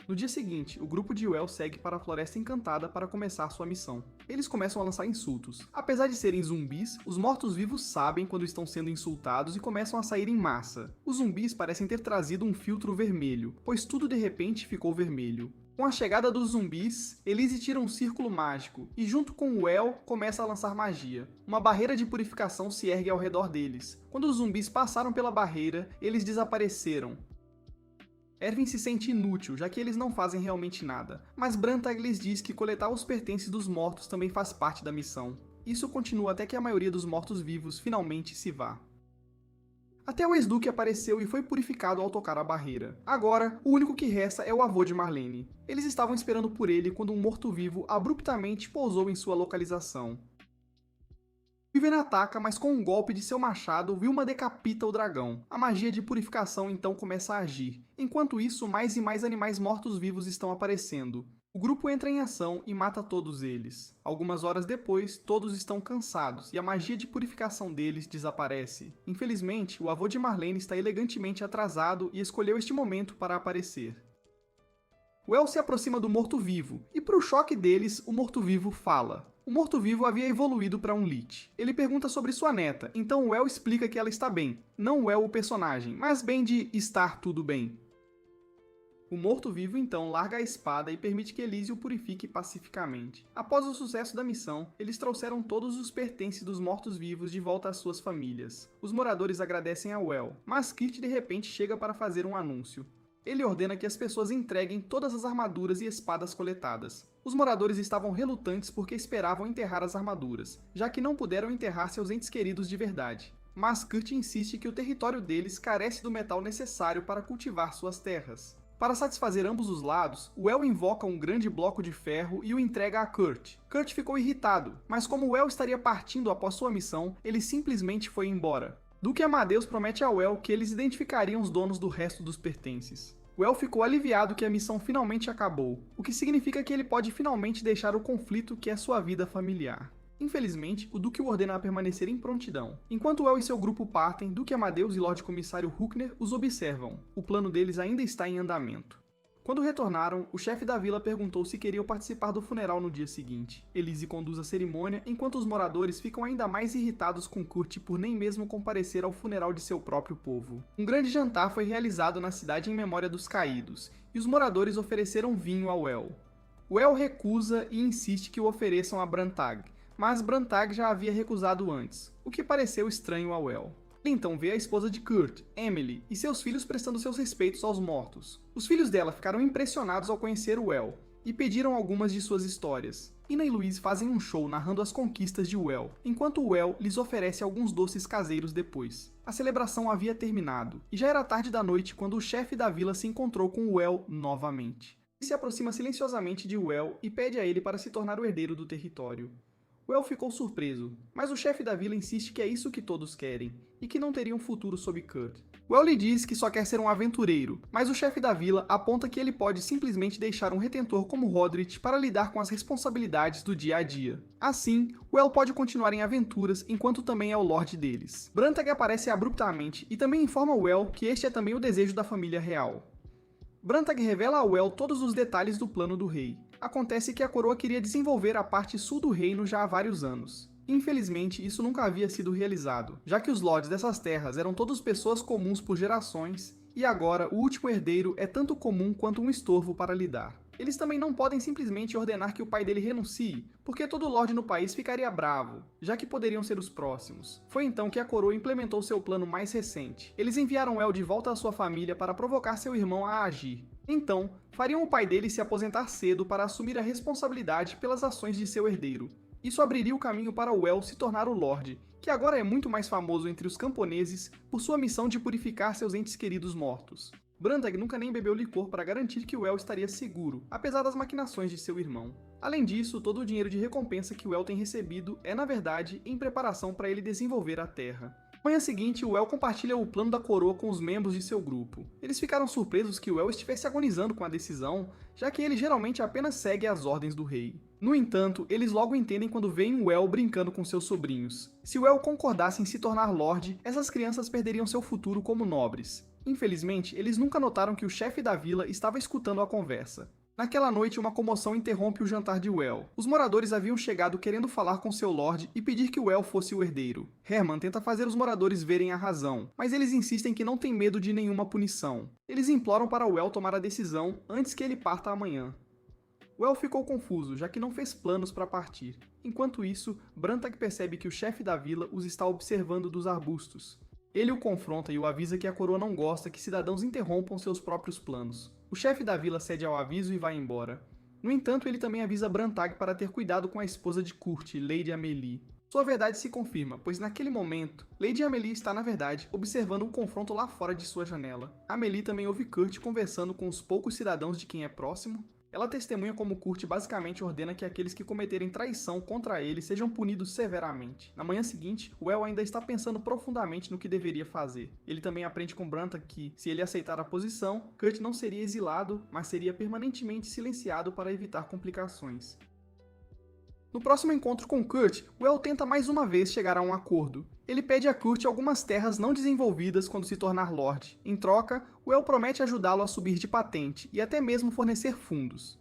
No dia seguinte, o grupo de Well segue para a Floresta Encantada para começar sua missão. Eles começam a lançar insultos. Apesar de serem zumbis, os mortos-vivos sabem quando estão sendo insultados e começam a sair em massa. Os zumbis parecem ter trazido um filtro vermelho, pois tudo de repente ficou vermelho. Com a chegada dos zumbis, Elise tira um círculo mágico, e junto com Well começa a lançar magia. Uma barreira de purificação se ergue ao redor deles. Quando os zumbis passaram pela barreira, eles desapareceram. Erwin se sente inútil, já que eles não fazem realmente nada, mas Brantag lhes diz que coletar os pertences dos mortos também faz parte da missão. Isso continua até que a maioria dos mortos-vivos finalmente se vá. Até o ex-duque apareceu e foi purificado ao tocar a barreira. Agora, o único que resta é o avô de Marlene. Eles estavam esperando por ele quando um morto-vivo abruptamente pousou em sua localização. Viven ataca, mas com um golpe de seu machado, Vilma decapita o dragão. A magia de purificação então começa a agir. Enquanto isso, mais e mais animais mortos-vivos estão aparecendo. O grupo entra em ação e mata todos eles. Algumas horas depois, todos estão cansados e a magia de purificação deles desaparece. Infelizmente, o avô de Marlene está elegantemente atrasado e escolheu este momento para aparecer. Well se aproxima do morto-vivo, e para o choque deles, o morto-vivo fala. O morto-vivo havia evoluído para um Lich. Ele pergunta sobre sua neta, então Well explica que ela está bem. Não Well o personagem, mas bem de estar tudo bem. O morto-vivo então larga a espada e permite que Elise o purifique pacificamente. Após o sucesso da missão, eles trouxeram todos os pertences dos mortos-vivos de volta às suas famílias. Os moradores agradecem a Well, mas Kirt de repente chega para fazer um anúncio. Ele ordena que as pessoas entreguem todas as armaduras e espadas coletadas. Os moradores estavam relutantes porque esperavam enterrar as armaduras, já que não puderam enterrar seus entes queridos de verdade. Mas Kirt insiste que o território deles carece do metal necessário para cultivar suas terras. Para satisfazer ambos os lados, Well invoca um grande bloco de ferro e o entrega a Kirt. Kirt ficou irritado, mas como Well estaria partindo após sua missão, ele simplesmente foi embora. Duque Amadeus promete a Well que eles identificariam os donos do resto dos pertences. Well ficou aliviado que a missão finalmente acabou, o que significa que ele pode finalmente deixar o conflito que é sua vida familiar. Infelizmente, o Duque o ordena a permanecer em prontidão. Enquanto Well e seu grupo partem, Duque Amadeus e Lorde Comissário Huckner os observam. O plano deles ainda está em andamento. Quando retornaram, o chefe da vila perguntou se queriam participar do funeral no dia seguinte. Elise conduz a cerimônia, enquanto os moradores ficam ainda mais irritados com Kirt por nem mesmo comparecer ao funeral de seu próprio povo. Um grande jantar foi realizado na cidade em memória dos caídos, e os moradores ofereceram vinho a Well. Well recusa e insiste que o ofereçam a Brantag, mas Brantag já havia recusado antes, o que pareceu estranho a Well. Ele então vê a esposa de Kirt, Emily, e seus filhos prestando seus respeitos aos mortos. Os filhos dela ficaram impressionados ao conhecer Well, e pediram algumas de suas histórias. Ina e Louise fazem um show narrando as conquistas de Well, enquanto Well lhes oferece alguns doces caseiros depois. A celebração havia terminado, e já era tarde da noite quando o chefe da vila se encontrou com Well novamente. Ele se aproxima silenciosamente de Well e pede a ele para se tornar o herdeiro do território. Well ficou surpreso, mas o chefe da vila insiste que é isso que todos querem, e que não teria um futuro sob Kirt. Well lhe diz que só quer ser um aventureiro, mas o chefe da vila aponta que ele pode simplesmente deixar um retentor como Roderick para lidar com as responsabilidades do dia a dia. Assim, Well pode continuar em aventuras enquanto também é o Lorde deles. Brantag aparece abruptamente e também informa Well que este é também o desejo da família real. Brantag revela a Well todos os detalhes do plano do rei. Acontece que a coroa queria desenvolver a parte sul do reino já há vários anos. Infelizmente, isso nunca havia sido realizado, já que os lords dessas terras eram todos pessoas comuns por gerações, e agora o último herdeiro é tanto comum quanto um estorvo para lidar. Eles também não podem simplesmente ordenar que o pai dele renuncie, porque todo lorde no país ficaria bravo, já que poderiam ser os próximos. Foi então que a coroa implementou seu plano mais recente. Eles enviaram El de volta à sua família para provocar seu irmão a agir. Então, fariam o pai dele se aposentar cedo para assumir a responsabilidade pelas ações de seu herdeiro. Isso abriria o caminho para Well se tornar o Lorde, que agora é muito mais famoso entre os camponeses por sua missão de purificar seus entes queridos mortos. Brantag nunca nem bebeu licor para garantir que Well estaria seguro, apesar das maquinações de seu irmão. Além disso, todo o dinheiro de recompensa que Well tem recebido é, na verdade, em preparação para ele desenvolver a terra. Na manhã seguinte, o El compartilha o plano da coroa com os membros de seu grupo. Eles ficaram surpresos que o El estivesse agonizando com a decisão, já que ele geralmente apenas segue as ordens do rei. No entanto, eles logo entendem quando veem o El brincando com seus sobrinhos. Se o El concordasse em se tornar Lorde, essas crianças perderiam seu futuro como nobres. Infelizmente, eles nunca notaram que o chefe da vila estava escutando a conversa. Naquela noite, uma comoção interrompe o jantar de Well. Os moradores haviam chegado querendo falar com seu Lorde e pedir que Well fosse o herdeiro. Herman tenta fazer os moradores verem a razão, mas eles insistem que não tem medo de nenhuma punição. Eles imploram para Well tomar a decisão antes que ele parta amanhã. Well ficou confuso, já que não fez planos para partir. Enquanto isso, Brantag percebe que o chefe da vila os está observando dos arbustos. Ele o confronta e o avisa que a coroa não gosta que cidadãos interrompam seus próprios planos. O chefe da vila cede ao aviso e vai embora. No entanto, ele também avisa Brantag para ter cuidado com a esposa de Kurt, Lady Amelie. Sua verdade se confirma, pois naquele momento, Lady Amelie está, na verdade, observando um confronto lá fora de sua janela. Amelie também ouve Kurt conversando com os poucos cidadãos de quem é próximo. Ela testemunha como Kurt basicamente ordena que aqueles que cometerem traição contra ele sejam punidos severamente. Na manhã seguinte, Well ainda está pensando profundamente no que deveria fazer. Ele também aprende com Brantag que, se ele aceitar a posição, Kurt não seria exilado, mas seria permanentemente silenciado para evitar complicações. No próximo encontro com Kurt, Well tenta mais uma vez chegar a um acordo. Ele pede a Kurt algumas terras não desenvolvidas quando se tornar Lorde. Em troca, Well promete ajudá-lo a subir de patente e até mesmo fornecer fundos.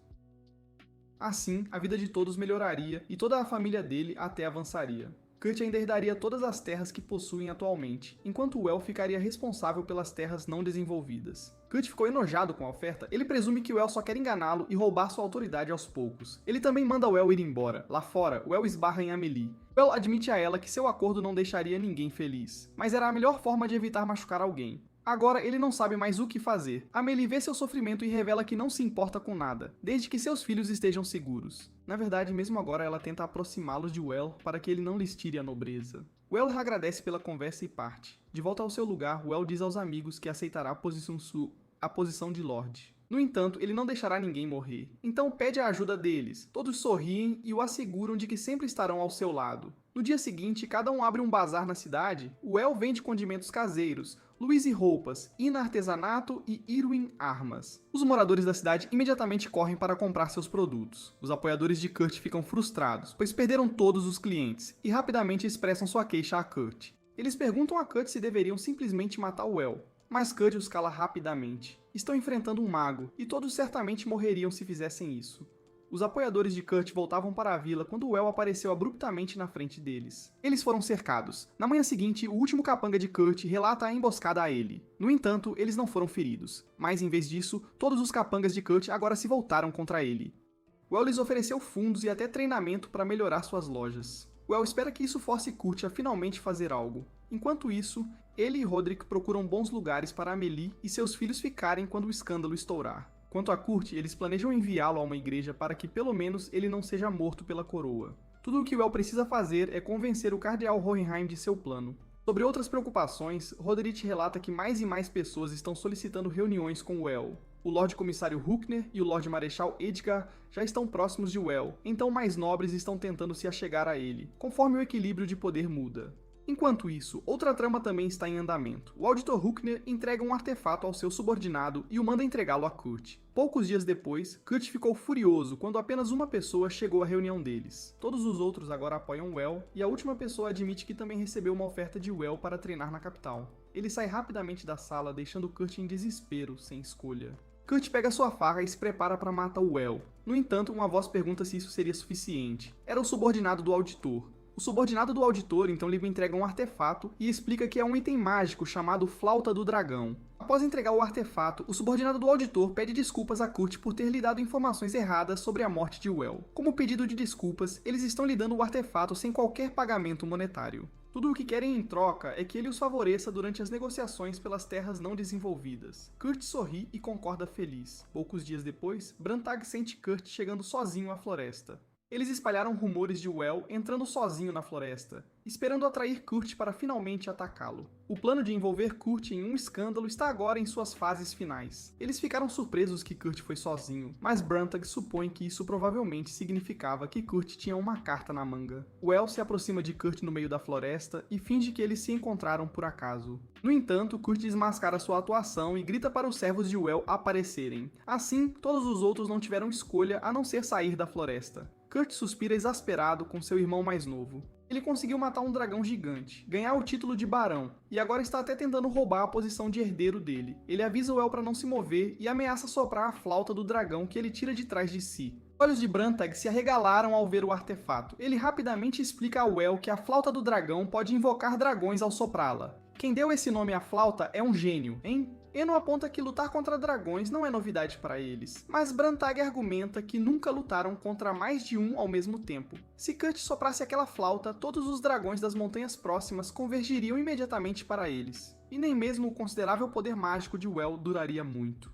Assim, a vida de todos melhoraria e toda a família dele até avançaria. Kurt ainda herdaria todas as terras que possuem atualmente, enquanto Well ficaria responsável pelas terras não desenvolvidas. Kurt ficou enojado com a oferta, ele presume que Well só quer enganá-lo e roubar sua autoridade aos poucos. Ele também manda Well ir embora. Lá fora, Well esbarra em Amelie. Well admite a ela que seu acordo não deixaria ninguém feliz, mas era a melhor forma de evitar machucar alguém. Agora ele não sabe mais o que fazer. Amelie vê seu sofrimento e revela que não se importa com nada, desde que seus filhos estejam seguros. Na verdade, mesmo agora ela tenta aproximá-los de Well para que ele não lhes tire a nobreza. Well agradece pela conversa e parte. De volta ao seu lugar, Well diz aos amigos que aceitará a posição de Lorde. No entanto, ele não deixará ninguém morrer. Então pede a ajuda deles. Todos sorriem e o asseguram de que sempre estarão ao seu lado. No dia seguinte, cada um abre um bazar na cidade. Well vende condimentos caseiros, Louise roupas, Ina artesanato e Irwin armas. Os moradores da cidade imediatamente correm para comprar seus produtos. Os apoiadores de Kurt ficam frustrados, pois perderam todos os clientes, e rapidamente expressam sua queixa a Kurt. Eles perguntam a Kurt se deveriam simplesmente matar Well, mas Kurt os cala rapidamente. Estão enfrentando um mago, e todos certamente morreriam se fizessem isso. Os apoiadores de Kurt voltavam para a vila quando Well apareceu abruptamente na frente deles. Eles foram cercados. Na manhã seguinte, o último capanga de Kurt relata a emboscada a ele. No entanto, eles não foram feridos. Mas em vez disso, todos os capangas de Kurt agora se voltaram contra ele. Well lhes ofereceu fundos e até treinamento para melhorar suas lojas. Well espera que isso force Kurt a finalmente fazer algo. Enquanto isso, ele e Roderick procuram bons lugares para Amelie e seus filhos ficarem quando o escândalo estourar. Quanto a Kurt, eles planejam enviá-lo a uma igreja para que pelo menos ele não seja morto pela coroa. Tudo o que Well precisa fazer é convencer o cardeal Hohenheim de seu plano. Sobre outras preocupações, Roderick relata que mais e mais pessoas estão solicitando reuniões com Well. O Lorde Comissário Huckner e o Lorde Marechal Edgar já estão próximos de Well, então mais nobres estão tentando se achegar a ele, conforme o equilíbrio de poder muda. Enquanto isso, outra trama também está em andamento. O Auditor Huckner entrega um artefato ao seu subordinado e o manda entregá-lo a Kurt. Poucos dias depois, Kurt ficou furioso quando apenas uma pessoa chegou à reunião deles. Todos os outros agora apoiam Well, e a última pessoa admite que também recebeu uma oferta de Well para treinar na capital. Ele sai rapidamente da sala, deixando Kurt em desespero, sem escolha. Kurt pega sua faca e se prepara para matar Well. No entanto, uma voz pergunta se isso seria suficiente. Era o subordinado do auditor. O subordinado do auditor então lhe entrega um artefato e explica que é um item mágico chamado Flauta do Dragão. Após entregar o artefato, o subordinado do auditor pede desculpas a Kurt por ter lhe dado informações erradas sobre a morte de Well. Como pedido de desculpas, eles estão lhe dando o artefato sem qualquer pagamento monetário. Tudo o que querem em troca é que ele os favoreça durante as negociações pelas terras não desenvolvidas. Kurt sorri e concorda feliz. Poucos dias depois, Brantag sente Kurt chegando sozinho à floresta. Eles espalharam rumores de Well entrando sozinho na floresta, esperando atrair Kurt para finalmente atacá-lo. O plano de envolver Kurt em um escândalo está agora em suas fases finais. Eles ficaram surpresos que Kurt foi sozinho, mas Brantag supõe que isso provavelmente significava que Kurt tinha uma carta na manga. Well se aproxima de Kurt no meio da floresta e finge que eles se encontraram por acaso. No entanto, Kurt desmascara sua atuação e grita para os servos de Well aparecerem. Assim, todos os outros não tiveram escolha a não ser sair da floresta. Kurt suspira exasperado com seu irmão mais novo. Ele conseguiu matar um dragão gigante, ganhar o título de barão, e agora está até tentando roubar a posição de herdeiro dele. Ele avisa o El para não se mover e ameaça soprar a flauta do dragão que ele tira de trás de si. Os olhos de Brantag se arregalaram ao ver o artefato. Ele rapidamente explica ao El que a flauta do dragão pode invocar dragões ao soprá-la. Quem deu esse nome à flauta é um gênio, hein? Eno aponta que lutar contra dragões não é novidade para eles, mas Brantag argumenta que nunca lutaram contra mais de um ao mesmo tempo. Se Kurt soprasse aquela flauta, todos os dragões das montanhas próximas convergiriam imediatamente para eles, e nem mesmo o considerável poder mágico de Well duraria muito.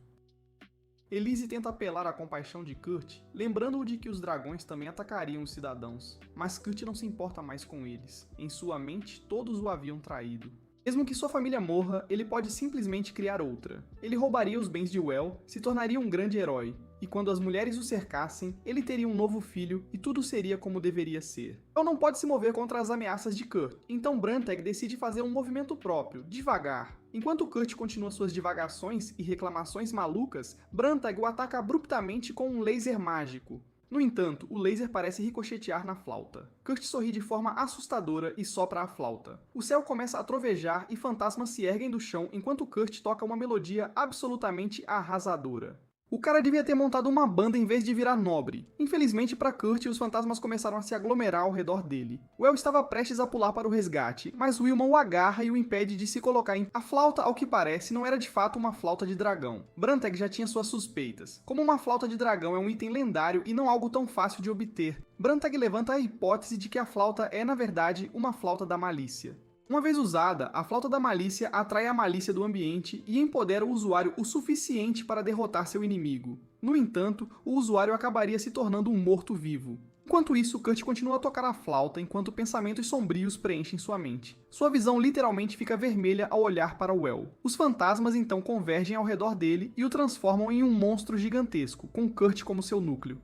Elise tenta apelar à compaixão de Kurt, lembrando-o de que os dragões também atacariam os cidadãos, mas Kurt não se importa mais com eles. Em sua mente, todos o haviam traído. Mesmo que sua família morra, ele pode simplesmente criar outra. Ele roubaria os bens de Well, se tornaria um grande herói, e quando as mulheres o cercassem, ele teria um novo filho e tudo seria como deveria ser. Well não pode se mover contra as ameaças de Kurt, então Brantag decide fazer um movimento próprio, devagar. Enquanto Kurt continua suas divagações e reclamações malucas, Brantag o ataca abruptamente com um laser mágico. No entanto, o laser parece ricochetear na flauta. Kurt sorri de forma assustadora e sopra a flauta. O céu começa a trovejar e fantasmas se erguem do chão enquanto Kurt toca uma melodia absolutamente arrasadora. O cara devia ter montado uma banda em vez de virar nobre. Infelizmente para Kurt, os fantasmas começaram a se aglomerar ao redor dele. Well estava prestes a pular para o resgate, mas Wilma o agarra e o impede de se colocar em... A flauta, ao que parece, não era de fato uma flauta de dragão. Brantag já tinha suas suspeitas. Como uma flauta de dragão é um item lendário e não algo tão fácil de obter, Brantag levanta a hipótese de que a flauta é, na verdade, uma flauta da malícia. Uma vez usada, a flauta da malícia atrai a malícia do ambiente e empodera o usuário o suficiente para derrotar seu inimigo. No entanto, o usuário acabaria se tornando um morto-vivo. Enquanto isso, Kurt continua a tocar a flauta enquanto pensamentos sombrios preenchem sua mente. Sua visão literalmente fica vermelha ao olhar para Well. Os fantasmas então convergem ao redor dele e o transformam em um monstro gigantesco, com Kurt como seu núcleo.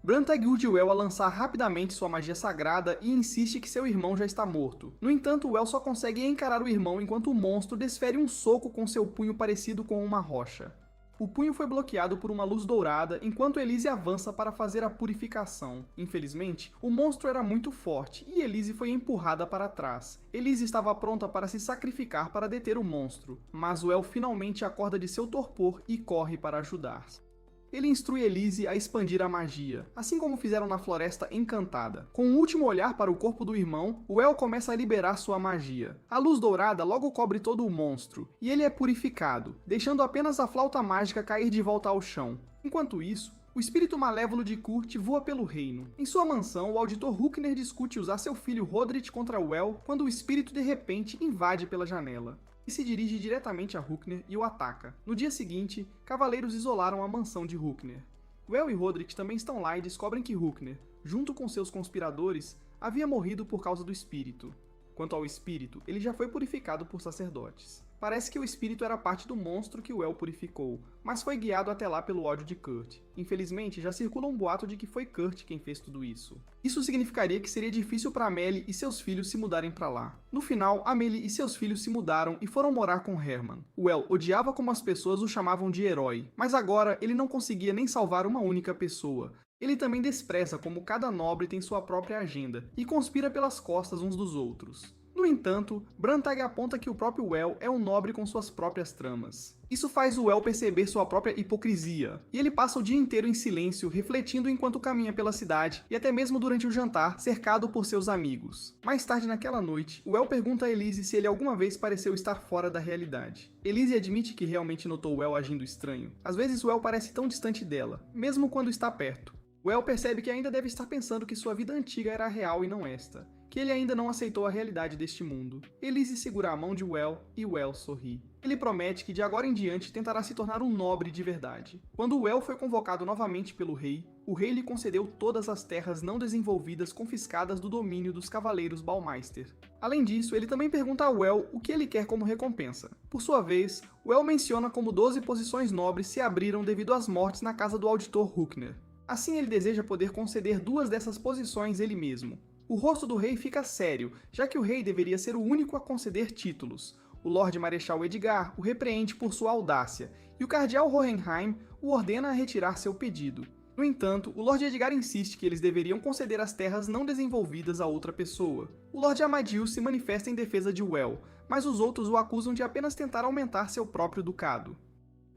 Brantag urge Well a lançar rapidamente sua magia sagrada e insiste que seu irmão já está morto. No entanto, Well só consegue encarar o irmão enquanto o monstro desfere um soco com seu punho parecido com uma rocha. O punho foi bloqueado por uma luz dourada enquanto Elise avança para fazer a purificação. Infelizmente, o monstro era muito forte e Elise foi empurrada para trás. Elise estava pronta para se sacrificar para deter o monstro, mas Well finalmente acorda de seu torpor e corre para ajudar. Ele instrui Elise a expandir a magia, assim como fizeram na Floresta Encantada. Com um último olhar para o corpo do irmão, Well começa a liberar sua magia. A luz dourada logo cobre todo o monstro, e ele é purificado, deixando apenas a flauta mágica cair de volta ao chão. Enquanto isso, o espírito malévolo de Kurt voa pelo reino. Em sua mansão, o auditor Hukner discute usar seu filho Roderick contra Well quando o espírito de repente invade pela janela e se dirige diretamente a Hukner e o ataca. No dia seguinte, cavaleiros isolaram a mansão de Hukner. Well e Roderick também estão lá e descobrem que Hukner, junto com seus conspiradores, havia morrido por causa do espírito. Quanto ao espírito, ele já foi purificado por sacerdotes. Parece que o espírito era parte do monstro que Well purificou, mas foi guiado até lá pelo ódio de Kurt. Infelizmente, já circula um boato de que foi Kurt quem fez tudo isso. Isso significaria que seria difícil para Amelie e seus filhos se mudarem para lá. No final, Amelie e seus filhos se mudaram e foram morar com Hermann. Well odiava como as pessoas o chamavam de herói, mas agora ele não conseguia nem salvar uma única pessoa. Ele também despreza como cada nobre tem sua própria agenda e conspira pelas costas uns dos outros. No entanto, Brantag aponta que o próprio Well é um nobre com suas próprias tramas. Isso faz o Well perceber sua própria hipocrisia, e ele passa o dia inteiro em silêncio, refletindo enquanto caminha pela cidade, e até mesmo durante o jantar, cercado por seus amigos. Mais tarde naquela noite, Well pergunta a Elise se ele alguma vez pareceu estar fora da realidade. Elise admite que realmente notou Well agindo estranho. Às vezes Well parece tão distante dela, mesmo quando está perto. Well percebe que ainda deve estar pensando que sua vida antiga era real e não esta. que ele ainda não aceitou a realidade deste mundo. Elise segura a mão de Well e Well sorri. Ele promete que de agora em diante tentará se tornar um nobre de verdade. Quando Well foi convocado novamente pelo rei, o rei lhe concedeu todas as terras não desenvolvidas confiscadas do domínio dos Cavaleiros Baumeister. Além disso, ele também pergunta a Well o que ele quer como recompensa. Por sua vez, Well menciona como 12 posições nobres se abriram devido às mortes na casa do auditor Huckner. Assim, ele deseja poder conceder 2 dessas posições ele mesmo. O rosto do rei fica sério, já que o rei deveria ser o único a conceder títulos. O Lorde Marechal Edgar o repreende por sua audácia, e o Cardeal Hohenheim o ordena a retirar seu pedido. No entanto, o Lorde Edgar insiste que eles deveriam conceder as terras não desenvolvidas a outra pessoa. O Lorde Amadeus se manifesta em defesa de Well, mas os outros o acusam de apenas tentar aumentar seu próprio ducado.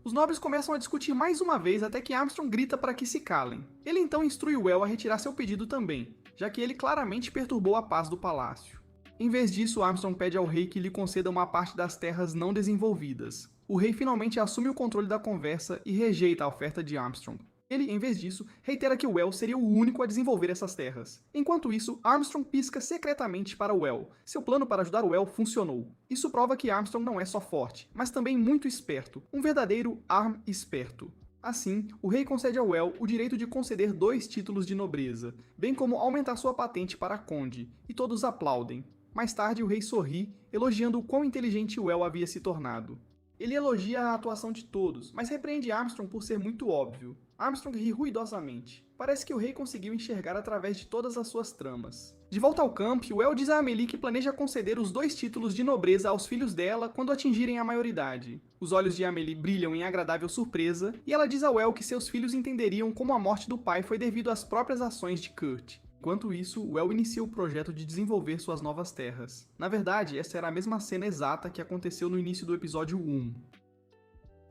Os nobres começam a discutir mais uma vez até que Armstrong grita para que se calem. Ele então instrui Well a retirar seu pedido também, já que ele claramente perturbou a paz do palácio. Em vez disso, Armstrong pede ao rei que lhe conceda uma parte das terras não desenvolvidas. O rei finalmente assume o controle da conversa e rejeita a oferta de Armstrong. Ele, em vez disso, reitera que Well seria o único a desenvolver essas terras. Enquanto isso, Armstrong pisca secretamente para Well. Seu plano para ajudar Well funcionou. Isso prova que Armstrong não é só forte, mas também muito esperto, um verdadeiro Arm esperto. Assim, o rei concede a Well o direito de conceder 2 títulos de nobreza, bem como aumentar sua patente para conde, e todos aplaudem. Mais tarde, o rei sorri, elogiando o quão inteligente Well havia se tornado. Ele elogia a atuação de todos, mas repreende Armstrong por ser muito óbvio. Armstrong ri ruidosamente. Parece que o rei conseguiu enxergar através de todas as suas tramas. De volta ao campo, Well diz a Amelie que planeja conceder os 2 títulos de nobreza aos filhos dela quando atingirem a maioridade. Os olhos de Amelie brilham em agradável surpresa, e ela diz a Well que seus filhos entenderiam como a morte do pai foi devido às próprias ações de Kurt. Enquanto isso, Well inicia o projeto de desenvolver suas novas terras. Na verdade, essa era a mesma cena exata que aconteceu no início do episódio 1.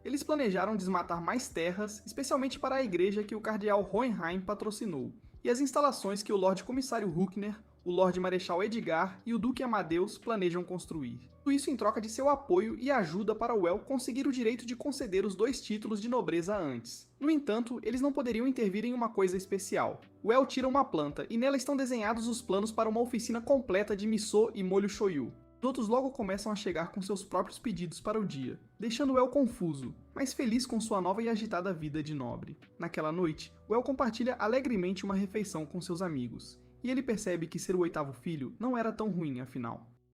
Eles planejaram desmatar mais terras, especialmente para a igreja que o Cardeal Hohenheim patrocinou, e as instalações que o Lorde Comissário Huckner, o Lorde Marechal Edgar e o Duque Amadeus planejam construir. Tudo isso em troca de seu apoio e ajuda para Well conseguir o direito de conceder os 2 títulos de nobreza antes. No entanto, eles não poderiam intervir em uma coisa especial. Well tira uma planta, e nela estão desenhados os planos para uma oficina completa de miso e molho shoyu. Os outros logo começam a chegar com seus próprios pedidos para o dia, deixando Well confuso, mas feliz com sua nova e agitada vida de nobre. Naquela noite, Well compartilha alegremente uma refeição com seus amigos, e ele percebe que ser o 8º filho não era tão ruim afinal.